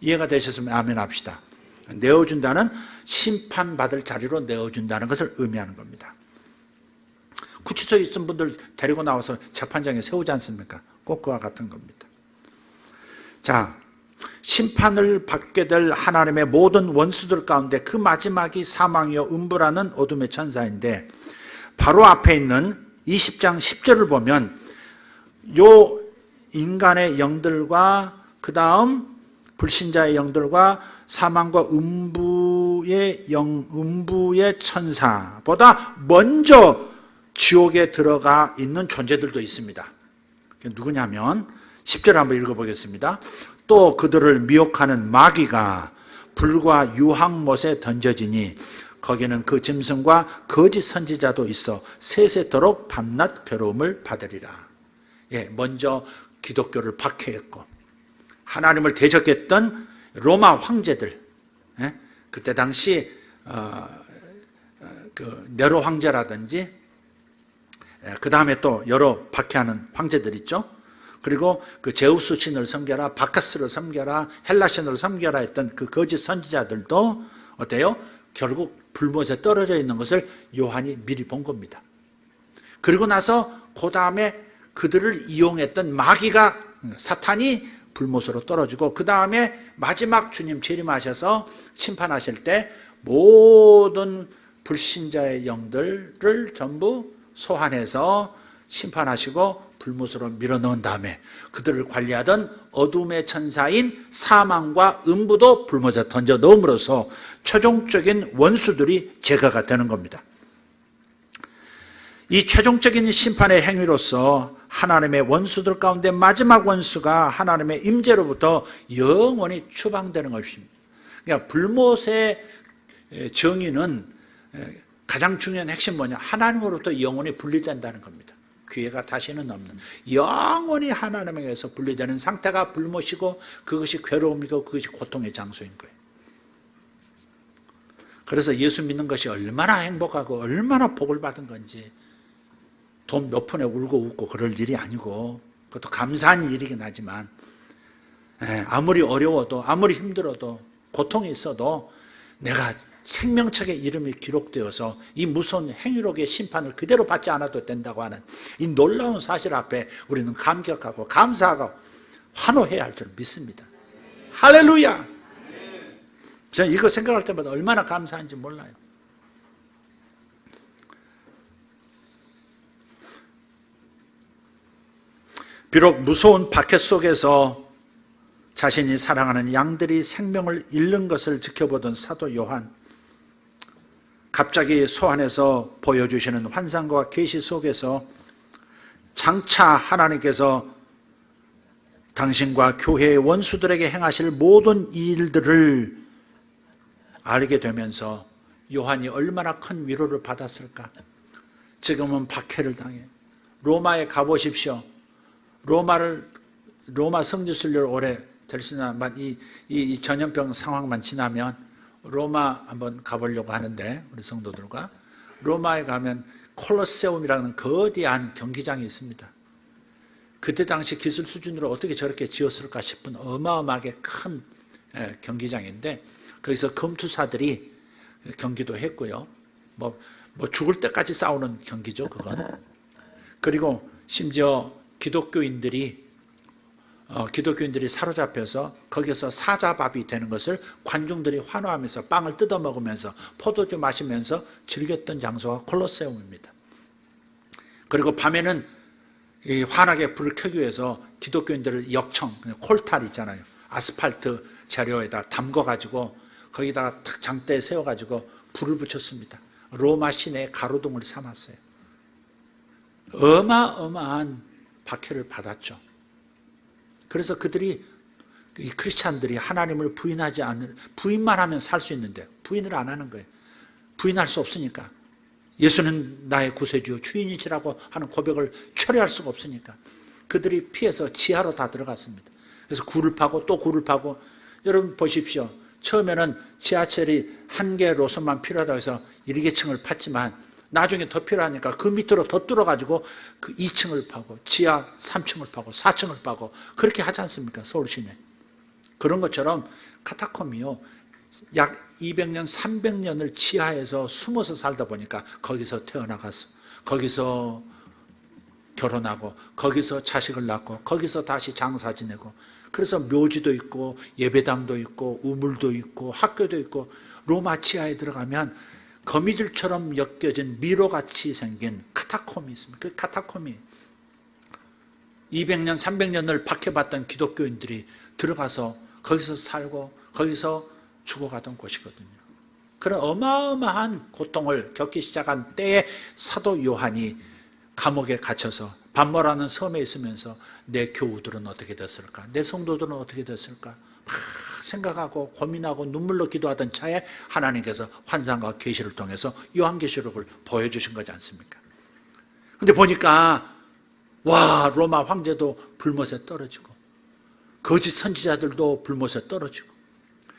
이해가 되셨으면 아멘 합시다. 내어준다는 심판받을 자리로 내어준다는 것을 의미하는 겁니다. 구치소에 있던 분들 데리고 나와서 재판장에 세우지 않습니까? 꼭 그와 같은 겁니다. 자, 심판을 받게 될 하나님의 모든 원수들 가운데 그 마지막이 사망이요 음부라는 어둠의 천사인데, 바로 앞에 있는 20장 10절을 보면 요 인간의 영들과 그 다음 불신자의 영들과 사망과 음부의 영, 음부의 천사보다 먼저 지옥에 들어가 있는 존재들도 있습니다. 누구냐면 10절 한번 읽어보겠습니다. 또 그들을 미혹하는 마귀가 불과 유황못에 던져지니 거기는 그 짐승과 거짓 선지자도 있어 세세토록 밤낮 괴로움을 받으리라. 예, 먼저 기독교를 박해했고 하나님을 대적했던 로마 황제들, 예? 그때 당시 그 네로 황제라든지, 그 다음에 또 여러 박해하는 황제들 있죠. 그리고 그 제우스 신을 섬겨라, 바카스를 섬겨라, 헬라 신을 섬겨라 했던 그 거짓 선지자들도 어때요? 결국 불못에 떨어져 있는 것을 요한이 미리 본 겁니다. 그리고 나서 그 다음에 그들을 이용했던 마귀가, 사탄이 불못으로 떨어지고, 그 다음에 마지막 주님 재림하셔서 심판하실 때 모든 불신자의 영들을 전부 소환해서 심판하시고 불못으로 밀어넣은 다음에 그들을 관리하던 어둠의 천사인 사망과 음부도 불못에 던져 넣음으로써 최종적인 원수들이 제거가 되는 겁니다. 이 최종적인 심판의 행위로서 하나님의 원수들 가운데 마지막 원수가 하나님의 임재로부터 영원히 추방되는 것입니다. 그러니까 불못의 정의는 가장 중요한 핵심 뭐냐? 하나님으로부터 영원히 분리된다는 겁니다. 기회가 다시는 없는, 영원히 하나님에게서 분리되는 상태가 불못이고, 그것이 괴로움이고 그것이 고통의 장소인 거예요. 그래서 예수 믿는 것이 얼마나 행복하고 얼마나 복을 받은 건지, 돈 몇 푼에 울고 웃고 그럴 일이 아니고, 그것도 감사한 일이긴 하지만, 아무리 어려워도 아무리 힘들어도 고통이 있어도 내가 생명책의 이름이 기록되어서 이 무서운 행위록의 심판을 그대로 받지 않아도 된다고 하는 이 놀라운 사실 앞에 우리는 감격하고 감사하고 환호해야 할 줄 믿습니다. 할렐루야! 저는 이거 생각할 때마다 얼마나 감사한지 몰라요. 비록 무서운 박해 속에서 자신이 사랑하는 양들이 생명을 잃는 것을 지켜보던 사도 요한, 갑자기 소환해서 보여주시는 환상과 계시 속에서 장차 하나님께서 당신과 교회의 원수들에게 행하실 모든 일들을 알게 되면서 요한이 얼마나 큰 위로를 받았을까. 지금은 박해를 당해. 로마에 가보십시오. 로마 성지순례를 오래 될 수나 이 전염병 상황만 지나면 로마 한번 가보려고 하는데, 우리 성도들과 로마에 가면 콜로세움이라는 거대한 경기장이 있습니다. 그때 당시 기술 수준으로 어떻게 저렇게 지었을까 싶은 어마어마하게 큰 경기장인데, 거기서 검투사들이 경기도 했고요. 뭐 죽을 때까지 싸우는 경기죠, 그건. 그리고 심지어 기독교인들이 사로잡혀서 거기서 사자밥이 되는 것을 관중들이 환호하면서 빵을 뜯어 먹으면서 포도주 마시면서 즐겼던 장소가 콜로세움입니다. 그리고 밤에는 이 환하게 불을 켜기 위해서 기독교인들을 역청, 콜탈 있잖아요. 아스팔트 재료에다 담궈가지고 거기다가 탁 장대에 세워가지고 불을 붙였습니다. 로마 시내의 가로등을 삼았어요. 어마어마한 박해를 받았죠. 그래서 이 크리스찬들이 하나님을 부인만 하면 살 수 있는데 부인을 안 하는 거예요. 부인할 수 없으니까. 예수는 나의 구세주요 주인이시라고 하는 고백을 철회할 수가 없으니까 그들이 피해서 지하로 다 들어갔습니다. 그래서 굴을 파고 또 굴을 파고. 여러분 보십시오. 처음에는 지하철이 한 개 노선만 필요하다고 해서 1계층을 팠지만 나중에 더 필요하니까 그 밑으로 더 뚫어가지고 그 2층을 파고 지하 3층을 파고 4층을 파고 그렇게 하지 않습니까? 서울 시내. 그런 것처럼 카타콤이요, 약 200년, 300년을 지하에서 숨어서 살다 보니까 거기서 태어나가서 거기서 결혼하고 거기서 자식을 낳고 거기서 다시 장사 지내고, 그래서 묘지도 있고 예배당도 있고 우물도 있고 학교도 있고, 로마 지하에 들어가면 거미줄처럼 엮여진 미로같이 생긴 카타콤이 있습니다. 그 카타콤이 200년, 300년을 박해받던 기독교인들이 들어가서 거기서 살고 거기서 죽어가던 곳이거든요. 그런 어마어마한 고통을 겪기 시작한 때에 사도 요한이 감옥에 갇혀서 반모라는 섬에 있으면서 내 교우들은 어떻게 됐을까? 내 성도들은 어떻게 됐을까? 막 생각하고 고민하고 눈물로 기도하던 차에 하나님께서 환상과 계시를 통해서 요한계시록을 보여주신 거지 않습니까? 근데 보니까 와, 로마 황제도 불못에 떨어지고 거짓 선지자들도 불못에 떨어지고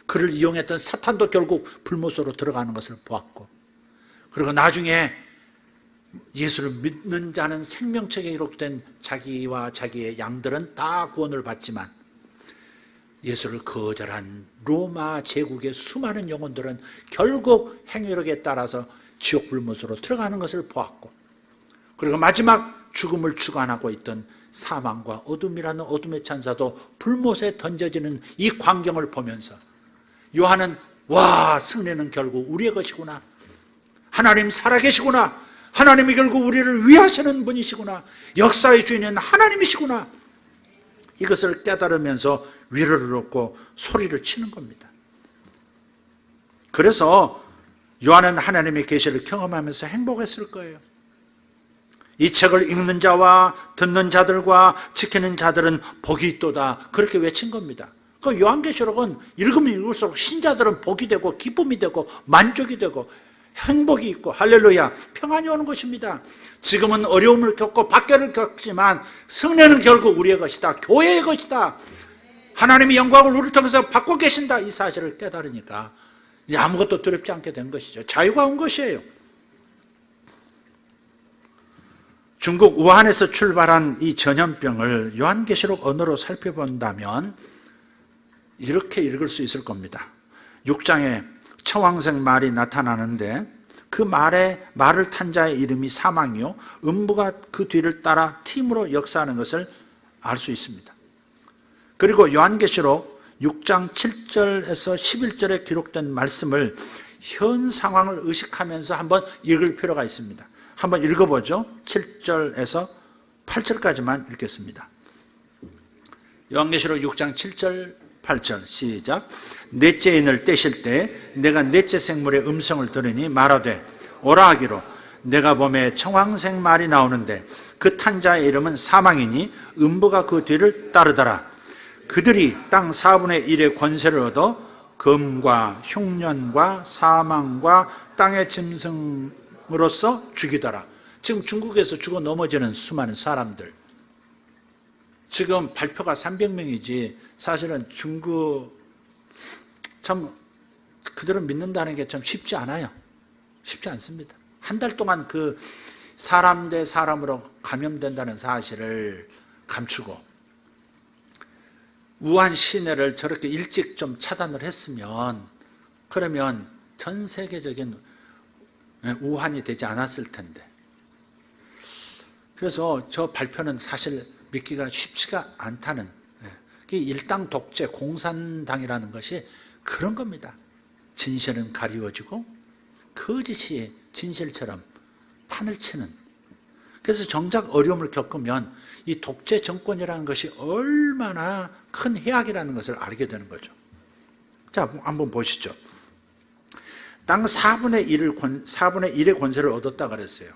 그를 이용했던 사탄도 결국 불못으로 들어가는 것을 보았고, 그리고 나중에 예수를 믿는 자는 생명책에 기록된 자기와 자기의 양들은 다 구원을 받지만 예수를 거절한 로마 제국의 수많은 영혼들은 결국 행위력에 따라서 지옥 불못으로 들어가는 것을 보았고, 그리고 마지막 죽음을 주관하고 있던 사망과 어둠이라는 어둠의 천사도 불못에 던져지는 이 광경을 보면서 요한은 와, 승리는 결국 우리의 것이구나, 하나님 살아계시구나, 하나님이 결국 우리를 위하시는 분이시구나, 역사의 주인은 하나님이시구나, 이것을 깨달으면서 위로를 얻고 소리를 치는 겁니다. 그래서 요한은 하나님의 계시를 경험하면서 행복했을 거예요. 이 책을 읽는 자와 듣는 자들과 지키는 자들은 복이 있도다, 그렇게 외친 겁니다. 그 요한계시록은 읽으면 읽을수록 신자들은 복이 되고 기쁨이 되고 만족이 되고 행복이 있고 할렐루야 평안이 오는 것입니다. 지금은 어려움을 겪고 박해를 겪지만 승리는 결국 우리의 것이다, 교회의 것이다, 하나님의 영광을 우리를 통해서 받고 계신다, 이 사실을 깨달으니까 이제 아무것도 두렵지 않게 된 것이죠. 자유가 온 것이에요. 중국 우한에서 출발한 이 전염병을 요한계시록 언어로 살펴본다면 이렇게 읽을 수 있을 겁니다. 6장에 청황색 말이 나타나는데 그 말을 탄 자의 이름이 사망이요 음부가 그 뒤를 따라 팀으로 역사하는 것을 알 수 있습니다. 그리고 요한계시록 6장 7절에서 11절에 기록된 말씀을 현 상황을 의식하면서 한번 읽을 필요가 있습니다. 한번 읽어보죠. 7절에서 8절까지만 읽겠습니다. 요한계시록 6장 7절 8절 시작. 넷째 인을 떼실 때 내가 넷째 생물의 음성을 들으니 말하되 오라 하기로, 내가 보매 청황색 말이 나오는데 그 탄 자의 이름은 사망이니 음부가 그 뒤를 따르더라. 그들이 땅 4분의 1의 권세를 얻어 금과 흉년과 사망과 땅의 짐승으로서 죽이더라. 지금 중국에서 죽어 넘어지는 수많은 사람들, 지금 발표가 300명이지 사실은 중국 참 그들을 믿는다는 게 참 쉽지 않아요. 쉽지 않습니다. 한 달 동안 그 사람 대 사람으로 감염된다는 사실을 감추고 우한 시내를 저렇게 일찍 좀 차단을 했으면 그러면 전 세계적인 우한이 되지 않았을 텐데, 그래서 저 발표는 사실 믿기가 쉽지가 않다는, 일당 독재 공산당이라는 것이 그런 겁니다. 진실은 가리워지고 거짓이 진실처럼 판을 치는. 그래서 정작 어려움을 겪으면 이 독재 정권이라는 것이 얼마나 큰 해악이라는 것을 알게 되는 거죠. 자, 한번 보시죠. 땅 4분의 1의 권세를 얻었다 그랬어요.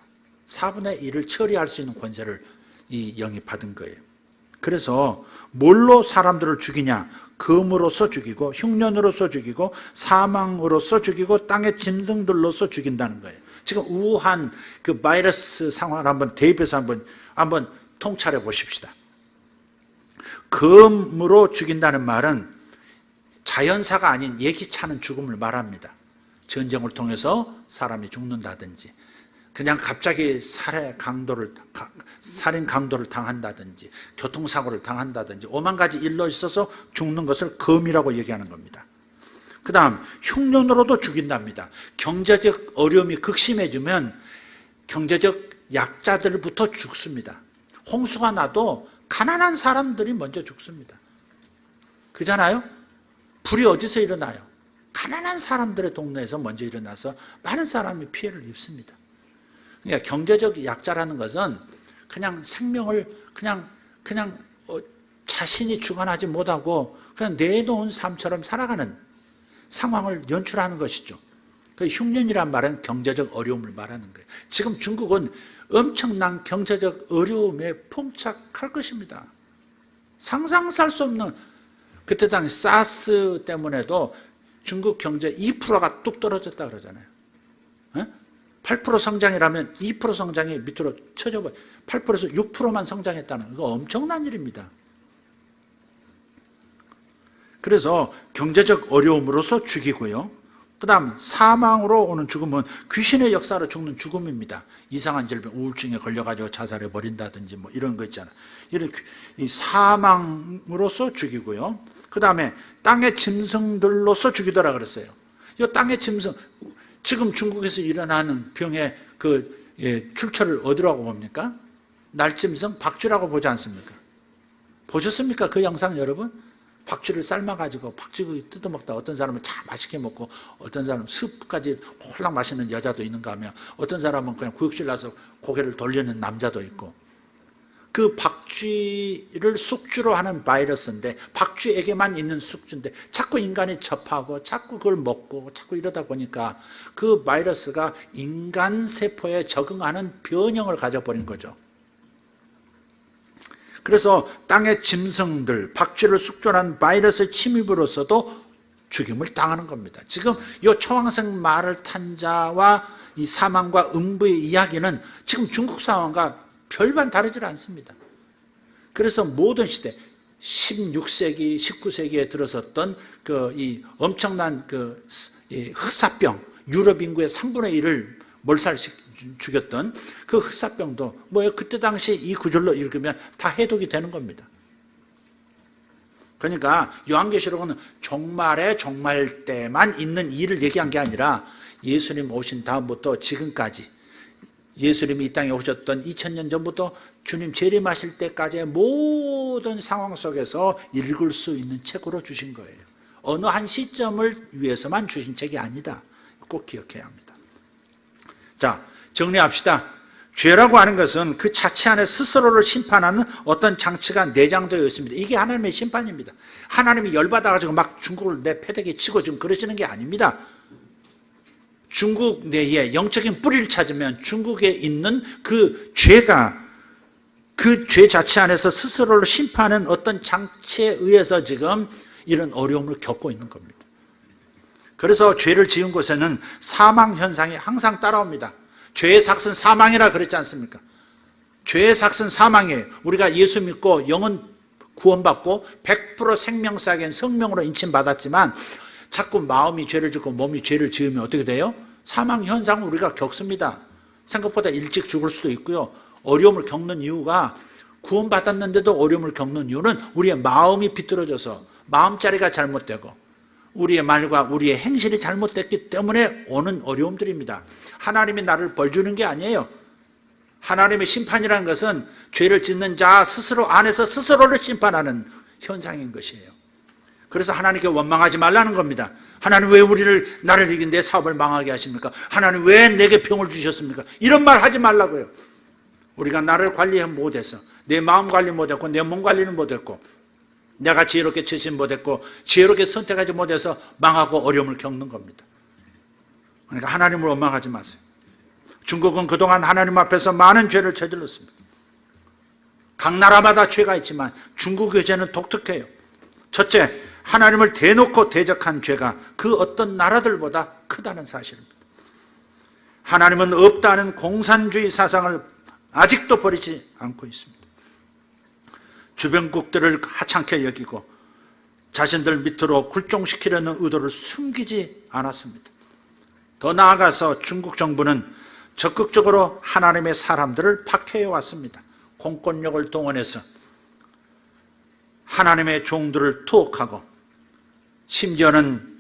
4분의 1을 처리할 수 있는 권세를 이 영이 받은 거예요. 그래서 뭘로 사람들을 죽이냐? 금으로써 죽이고 흉년으로써 죽이고 사망으로써 죽이고 땅의 짐승들로써 죽인다는 거예요. 지금 우한 그 바이러스 상황을 한번 대입해서 한번 통찰해 보십시다. 금으로 죽인다는 말은 자연사가 아닌 예기치 않은 죽음을 말합니다. 전쟁을 통해서 사람이 죽는다든지, 그냥 갑자기 살인 강도를 당한다든지, 교통사고를 당한다든지, 오만 가지 일로 있어서 죽는 것을 금이라고 얘기하는 겁니다. 그 다음 흉년으로도 죽인답니다. 경제적 어려움이 극심해지면 경제적 약자들부터 죽습니다. 홍수가 나도 가난한 사람들이 먼저 죽습니다. 그잖아요? 불이 어디서 일어나요? 가난한 사람들의 동네에서 먼저 일어나서 많은 사람이 피해를 입습니다. 그러니까 경제적 약자라는 것은 그냥 생명을 그냥 자신이 주관하지 못하고 그냥 내놓은 삶처럼 살아가는 상황을 연출하는 것이죠. 그 흉년이란 말은 경제적 어려움을 말하는 거예요. 지금 중국은 엄청난 경제적 어려움에 봉착할 것입니다. 상상할 수 없는, 그때 당시 사스 때문에도 중국 경제 2%가 뚝 떨어졌다 그러잖아요. 8% 성장이라면 2% 성장이 밑으로 쳐져버려. 8%에서 6%만 성장했다는 거 엄청난 일입니다. 그래서 경제적 어려움으로서 죽이고요. 그 다음 사망으로 오는 죽음은 귀신의 역사로 죽는 죽음입니다. 이상한 질병, 우울증에 걸려가지고 자살해 버린다든지 뭐 이런 거 있잖아요. 이런 이 사망으로서 죽이고요. 그 다음에 땅의 짐승들로서 죽이더라 그랬어요. 이 땅의 짐승, 지금 중국에서 일어나는 병의 출처를 어디라고 봅니까? 날짐승, 박쥐라고 보지 않습니까? 보셨습니까? 그 영상 여러분? 박쥐를 삶아가지고 박쥐 뜯어먹다 어떤 사람은 참 맛있게 먹고 어떤 사람은 숲까지 홀랑 마시는 여자도 있는가 하면 어떤 사람은 그냥 구역질 나서 고개를 돌리는 남자도 있고, 그 박쥐를 숙주로 하는 바이러스인데 박쥐에게만 있는 숙주인데 자꾸 인간이 접하고 자꾸 그걸 먹고 자꾸 이러다 보니까 그 바이러스가 인간 세포에 적응하는 변형을 가져버린 거죠. 그래서 땅의 짐승들, 박쥐를 숙주한 바이러스의 침입으로서도 죽임을 당하는 겁니다. 지금 이 초황색 말을 탄 자와 이 사망과 음부의 이야기는 지금 중국 상황과 별반 다르지 않습니다. 그래서 모든 시대, 16세기, 19세기에 들어섰던 이 엄청난 흑사병, 유럽 인구의 3분의 1을 몰살시키고 죽였던 그 흑사병도 뭐예요? 그때 당시 이 구절로 읽으면 다 해독이 되는 겁니다. 그러니까 요한계시록은 종말의 종말 때만 있는 일을 얘기한 게 아니라 예수님 오신 다음부터 지금까지, 예수님이 이 땅에 오셨던 2000년 전부터 주님 재림하실 때까지의 모든 상황 속에서 읽을 수 있는 책으로 주신 거예요. 어느 한 시점을 위해서만 주신 책이 아니다. 꼭 기억해야 합니다. 자, 정리합시다. 죄라고 하는 것은 그 자체 안에 스스로를 심판하는 어떤 장치가 내장되어 있습니다. 이게 하나님의 심판입니다. 하나님이 열받아가지고 막 중국을 내 패대기에 치고 지금 그러시는 게 아닙니다. 중국 내에 영적인 뿌리를 찾으면 중국에 있는 그 죄가, 그 죄 자체 안에서 스스로를 심판하는 어떤 장치에 의해서 지금 이런 어려움을 겪고 있는 겁니다. 그래서 죄를 지은 곳에는 사망 현상이 항상 따라옵니다. 죄의 삭은 사망이라 그랬지 않습니까? 죄의 삭은 사망이에요. 우리가 예수 믿고 영은 구원받고 100% 생명사기엔 성령으로 인침받았지만 자꾸 마음이 죄를 짓고 몸이 죄를 지으면 어떻게 돼요? 사망 현상을 우리가 겪습니다. 생각보다 일찍 죽을 수도 있고요. 어려움을 겪는 이유가, 구원받았는데도 어려움을 겪는 이유는 우리의 마음이 비뚤어져서 마음자리가 잘못되고 우리의 말과 우리의 행실이 잘못됐기 때문에 오는 어려움들입니다. 하나님이 나를 벌 주는 게 아니에요. 하나님의 심판이라는 것은 죄를 짓는 자 스스로 안에서 스스로를 심판하는 현상인 것이에요. 그래서 하나님께 원망하지 말라는 겁니다. 하나님 왜 나를 이긴 내 사업을 망하게 하십니까? 하나님 왜 내게 병을 주셨습니까? 이런 말 하지 말라고요. 우리가 나를 관리 못해서, 내 마음 관리 못했고 내 몸 관리는 못했고 내가 지혜롭게 처신 못했고 지혜롭게 선택하지 못해서 망하고 어려움을 겪는 겁니다. 그러니까 하나님을 원망하지 마세요. 중국은 그동안 하나님 앞에서 많은 죄를 저질렀습니다. 각 나라마다 죄가 있지만 중국의 죄는 독특해요. 첫째, 하나님을 대놓고 대적한 죄가 그 어떤 나라들보다 크다는 사실입니다. 하나님은 없다는 공산주의 사상을 아직도 버리지 않고 있습니다. 주변국들을 하찮게 여기고 자신들 밑으로 굴종시키려는 의도를 숨기지 않았습니다. 더 나아가서 중국 정부는 적극적으로 하나님의 사람들을 박해해 왔습니다. 공권력을 동원해서 하나님의 종들을 투옥하고 심지어는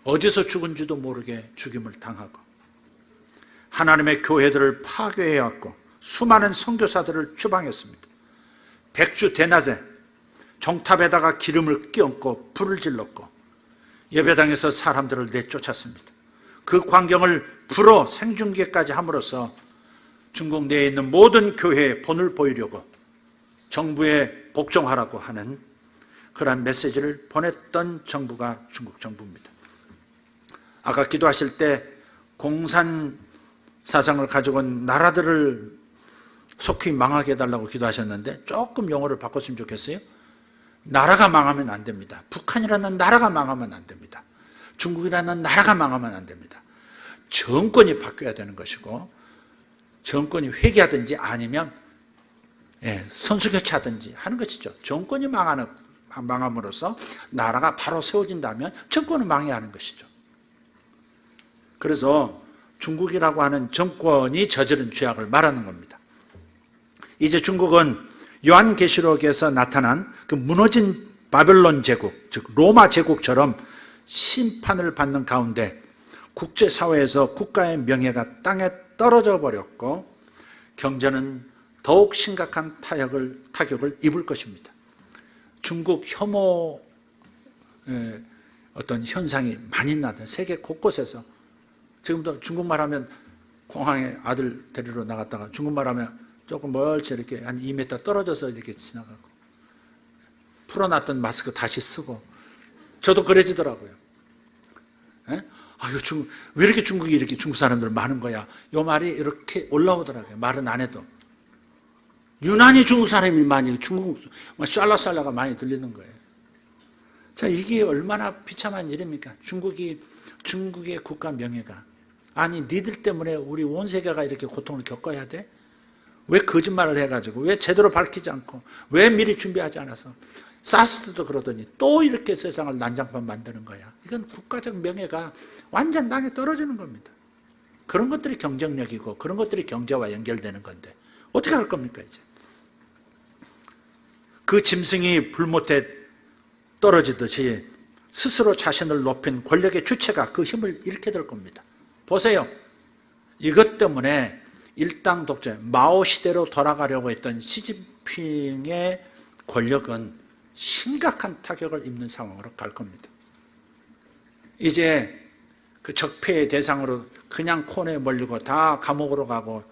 어디서 죽은지도 모르게 죽임을 당하고 하나님의 교회들을 파괴해왔고 수많은 선교사들을 추방했습니다. 백주 대낮에 정탑에다가 기름을 끼얹고 불을 질렀고 예배당에서 사람들을 내쫓았습니다. 그 광경을 불어 생중계까지 함으로써 중국 내에 있는 모든 교회에 본을 보이려고 정부에 복종하라고 하는 그러한 메시지를 보냈던 정부가 중국 정부입니다. 아까 기도하실 때 공산 사상을 가지고 온 나라들을 속히 망하게 해달라고 기도하셨는데 조금 용어를 바꿨으면 좋겠어요. 나라가 망하면 안 됩니다. 북한이라는 나라가 망하면 안 됩니다. 중국이라는 나라가 망하면 안 됩니다. 정권이 바뀌어야 되는 것이고 정권이 회귀하든지 아니면 선수교체하든지 하는 것이죠. 정권이 망함으로써 나라가 바로 세워진다면 정권은 망해야 하는 것이죠. 그래서 중국이라고 하는 정권이 저지른 죄악을 말하는 겁니다. 이제 중국은 요한계시록에서 나타난 그 무너진 바벨론 제국, 즉 로마 제국처럼 심판을 받는 가운데 국제사회에서 국가의 명예가 땅에 떨어져 버렸고 경제는 더욱 심각한 타격을 입을 것입니다. 중국 혐오 어떤 현상이 많이 나다. 세계 곳곳에서 지금도 중국말 하면 공항에 아들 데리러 나갔다가 중국말 하면 조금 멀리 이렇게 한 2m 떨어져서 이렇게 지나가고 풀어놨던 마스크 다시 쓰고 저도 그래지더라고요. 아유, 왜 이렇게 중국이 이렇게 중국 사람들 많은 거야? 요 말이 이렇게 올라오더라고요. 말은 안 해도. 유난히 중국 사람이 많이, 중국, 샬라샬라가 많이 들리는 거예요. 자, 이게 얼마나 비참한 일입니까? 중국의 국가 명예가. 아니, 니들 때문에 우리 온 세계가 이렇게 고통을 겪어야 돼? 왜 거짓말을 해가지고, 왜 제대로 밝히지 않고, 왜 미리 준비하지 않아서? 사스 때도 그러더니 또 이렇게 세상을 난장판 만드는 거야. 이건 국가적 명예가 완전 땅에 떨어지는 겁니다. 그런 것들이 경쟁력이고 그런 것들이 경제와 연결되는 건데 어떻게 할 겁니까 이제? 그 짐승이 불못에 떨어지듯이 스스로 자신을 높인 권력의 주체가 그 힘을 잃게 될 겁니다. 보세요. 이것 때문에 일당 독재, 마오 시대로 돌아가려고 했던 시진핑의 권력은 심각한 타격을 입는 상황으로 갈 겁니다. 이제 그 적폐의 대상으로 그냥 코너에 몰리고 다 감옥으로 가고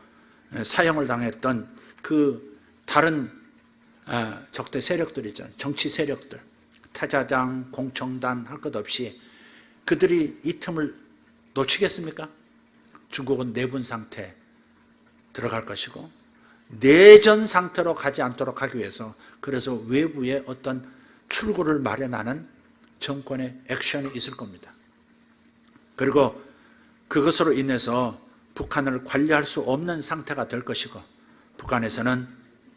사형을 당했던 그 다른 적대 세력들 있잖아요. 정치 세력들, 타자장, 공청단 할 것 없이 그들이 이 틈을 놓치겠습니까? 중국은 내분 상태 들어갈 것이고 내전 상태로 가지 않도록 하기 위해서 그래서 외부에 어떤 출구를 마련하는 정권의 액션이 있을 겁니다. 그리고 그것으로 인해서 북한을 관리할 수 없는 상태가 될 것이고 북한에서는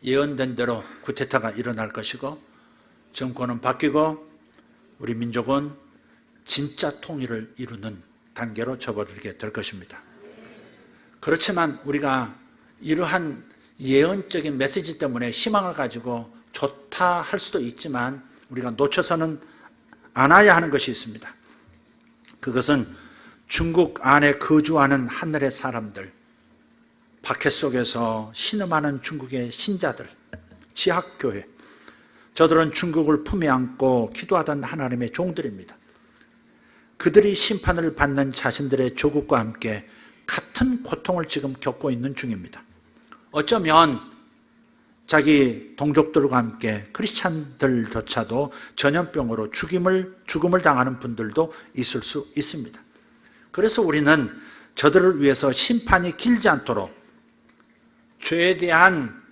예언된 대로 쿠데타가 일어날 것이고 정권은 바뀌고 우리 민족은 진짜 통일을 이루는 단계로 접어들게 될 것입니다. 그렇지만 우리가 이러한 예언적인 메시지 때문에 희망을 가지고 좋다 할 수도 있지만 우리가 놓쳐서는 않아야 하는 것이 있습니다. 그것은 중국 안에 거주하는 하늘의 사람들, 박해 속에서 신음하는 중국의 신자들, 지학교회, 저들은 중국을 품에 안고 기도하던 하나님의 종들입니다. 그들이 심판을 받는 자신들의 조국과 함께 같은 고통을 지금 겪고 있는 중입니다. 어쩌면 자기 동족들과 함께 크리스찬들조차도 전염병으로 죽음을 당하는 분들도 있을 수 있습니다. 그래서 우리는 저들을 위해서 심판이 길지 않도록 죄에 대한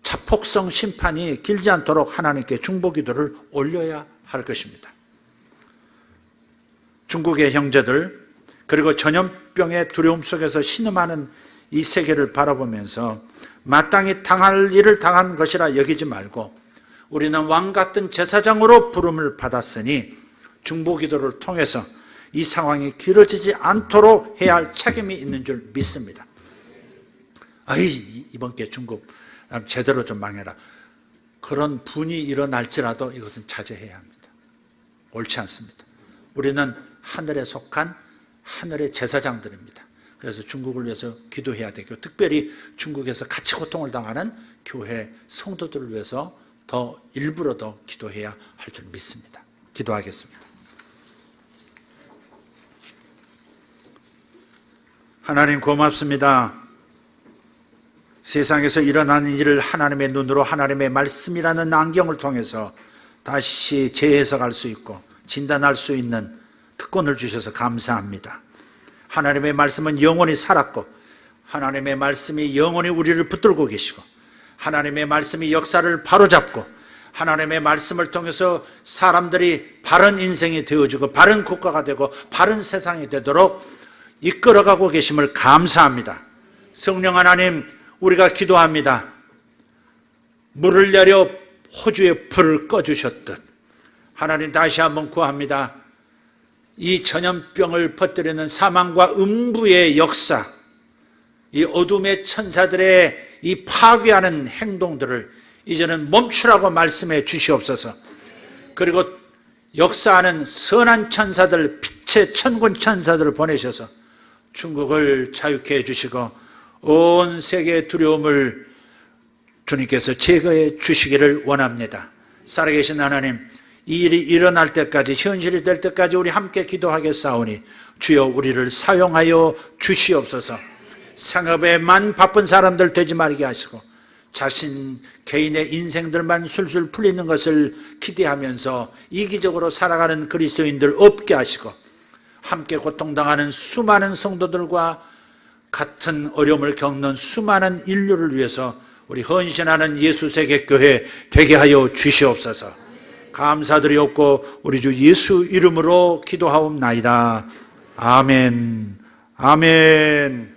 자폭성 심판이 길지 않도록 하나님께 중보기도를 올려야 할 것입니다. 중국의 형제들 그리고 전염병의 두려움 속에서 신음하는 이 세계를 바라보면서 마땅히 당할 일을 당한 것이라 여기지 말고 우리는 왕같은 제사장으로 부름을 받았으니 중보기도를 통해서 이 상황이 길어지지 않도록 해야 할 책임이 있는 줄 믿습니다. 이번 기회에 중국 제대로 좀 망해라. 그런 분이 일어날지라도 이것은 자제해야 합니다. 옳지 않습니다. 우리는 하늘에 속한 하늘의 제사장들입니다. 그래서 중국을 위해서 기도해야 되고, 특별히 중국에서 같이 고통을 당하는 교회 성도들을 위해서 더 일부러 더 기도해야 할 줄 믿습니다. 기도하겠습니다. 하나님 고맙습니다. 세상에서 일어나는 일을 하나님의 눈으로 하나님의 말씀이라는 안경을 통해서 다시 재해석할 수 있고 진단할 수 있는 특권을 주셔서 감사합니다. 하나님의 말씀은 영원히 살았고 하나님의 말씀이 영원히 우리를 붙들고 계시고 하나님의 말씀이 역사를 바로잡고 하나님의 말씀을 통해서 사람들이 바른 인생이 되어지고 바른 국가가 되고 바른 세상이 되도록 이끌어가고 계심을 감사합니다. 성령 하나님, 우리가 기도합니다. 물을 내려 호주에 불을 꺼주셨듯 하나님 다시 한번 구합니다. 이 전염병을 퍼뜨리는 사망과 음부의 역사, 이 어둠의 천사들의 이 파괴하는 행동들을 이제는 멈추라고 말씀해 주시옵소서. 그리고 역사하는 선한 천사들, 빛의 천군 천사들을 보내셔서 중국을 자유케 해주시고 온 세계의 두려움을 주님께서 제거해 주시기를 원합니다. 살아계신 하나님, 이 일이 일어날 때까지, 현실이 될 때까지 우리 함께 기도하겠사오니 주여 우리를 사용하여 주시옵소서. 생업에만 바쁜 사람들 되지 말게 하시고 자신 개인의 인생들만 술술 풀리는 것을 기대하면서 이기적으로 살아가는 그리스도인들 없게 하시고 함께 고통당하는 수많은 성도들과 같은 어려움을 겪는 수많은 인류를 위해서 우리 헌신하는 예수세계교회 되게 하여 주시옵소서. 감사드리옵고 우리 주 예수 이름으로 기도하옵나이다. 아멘. 아멘.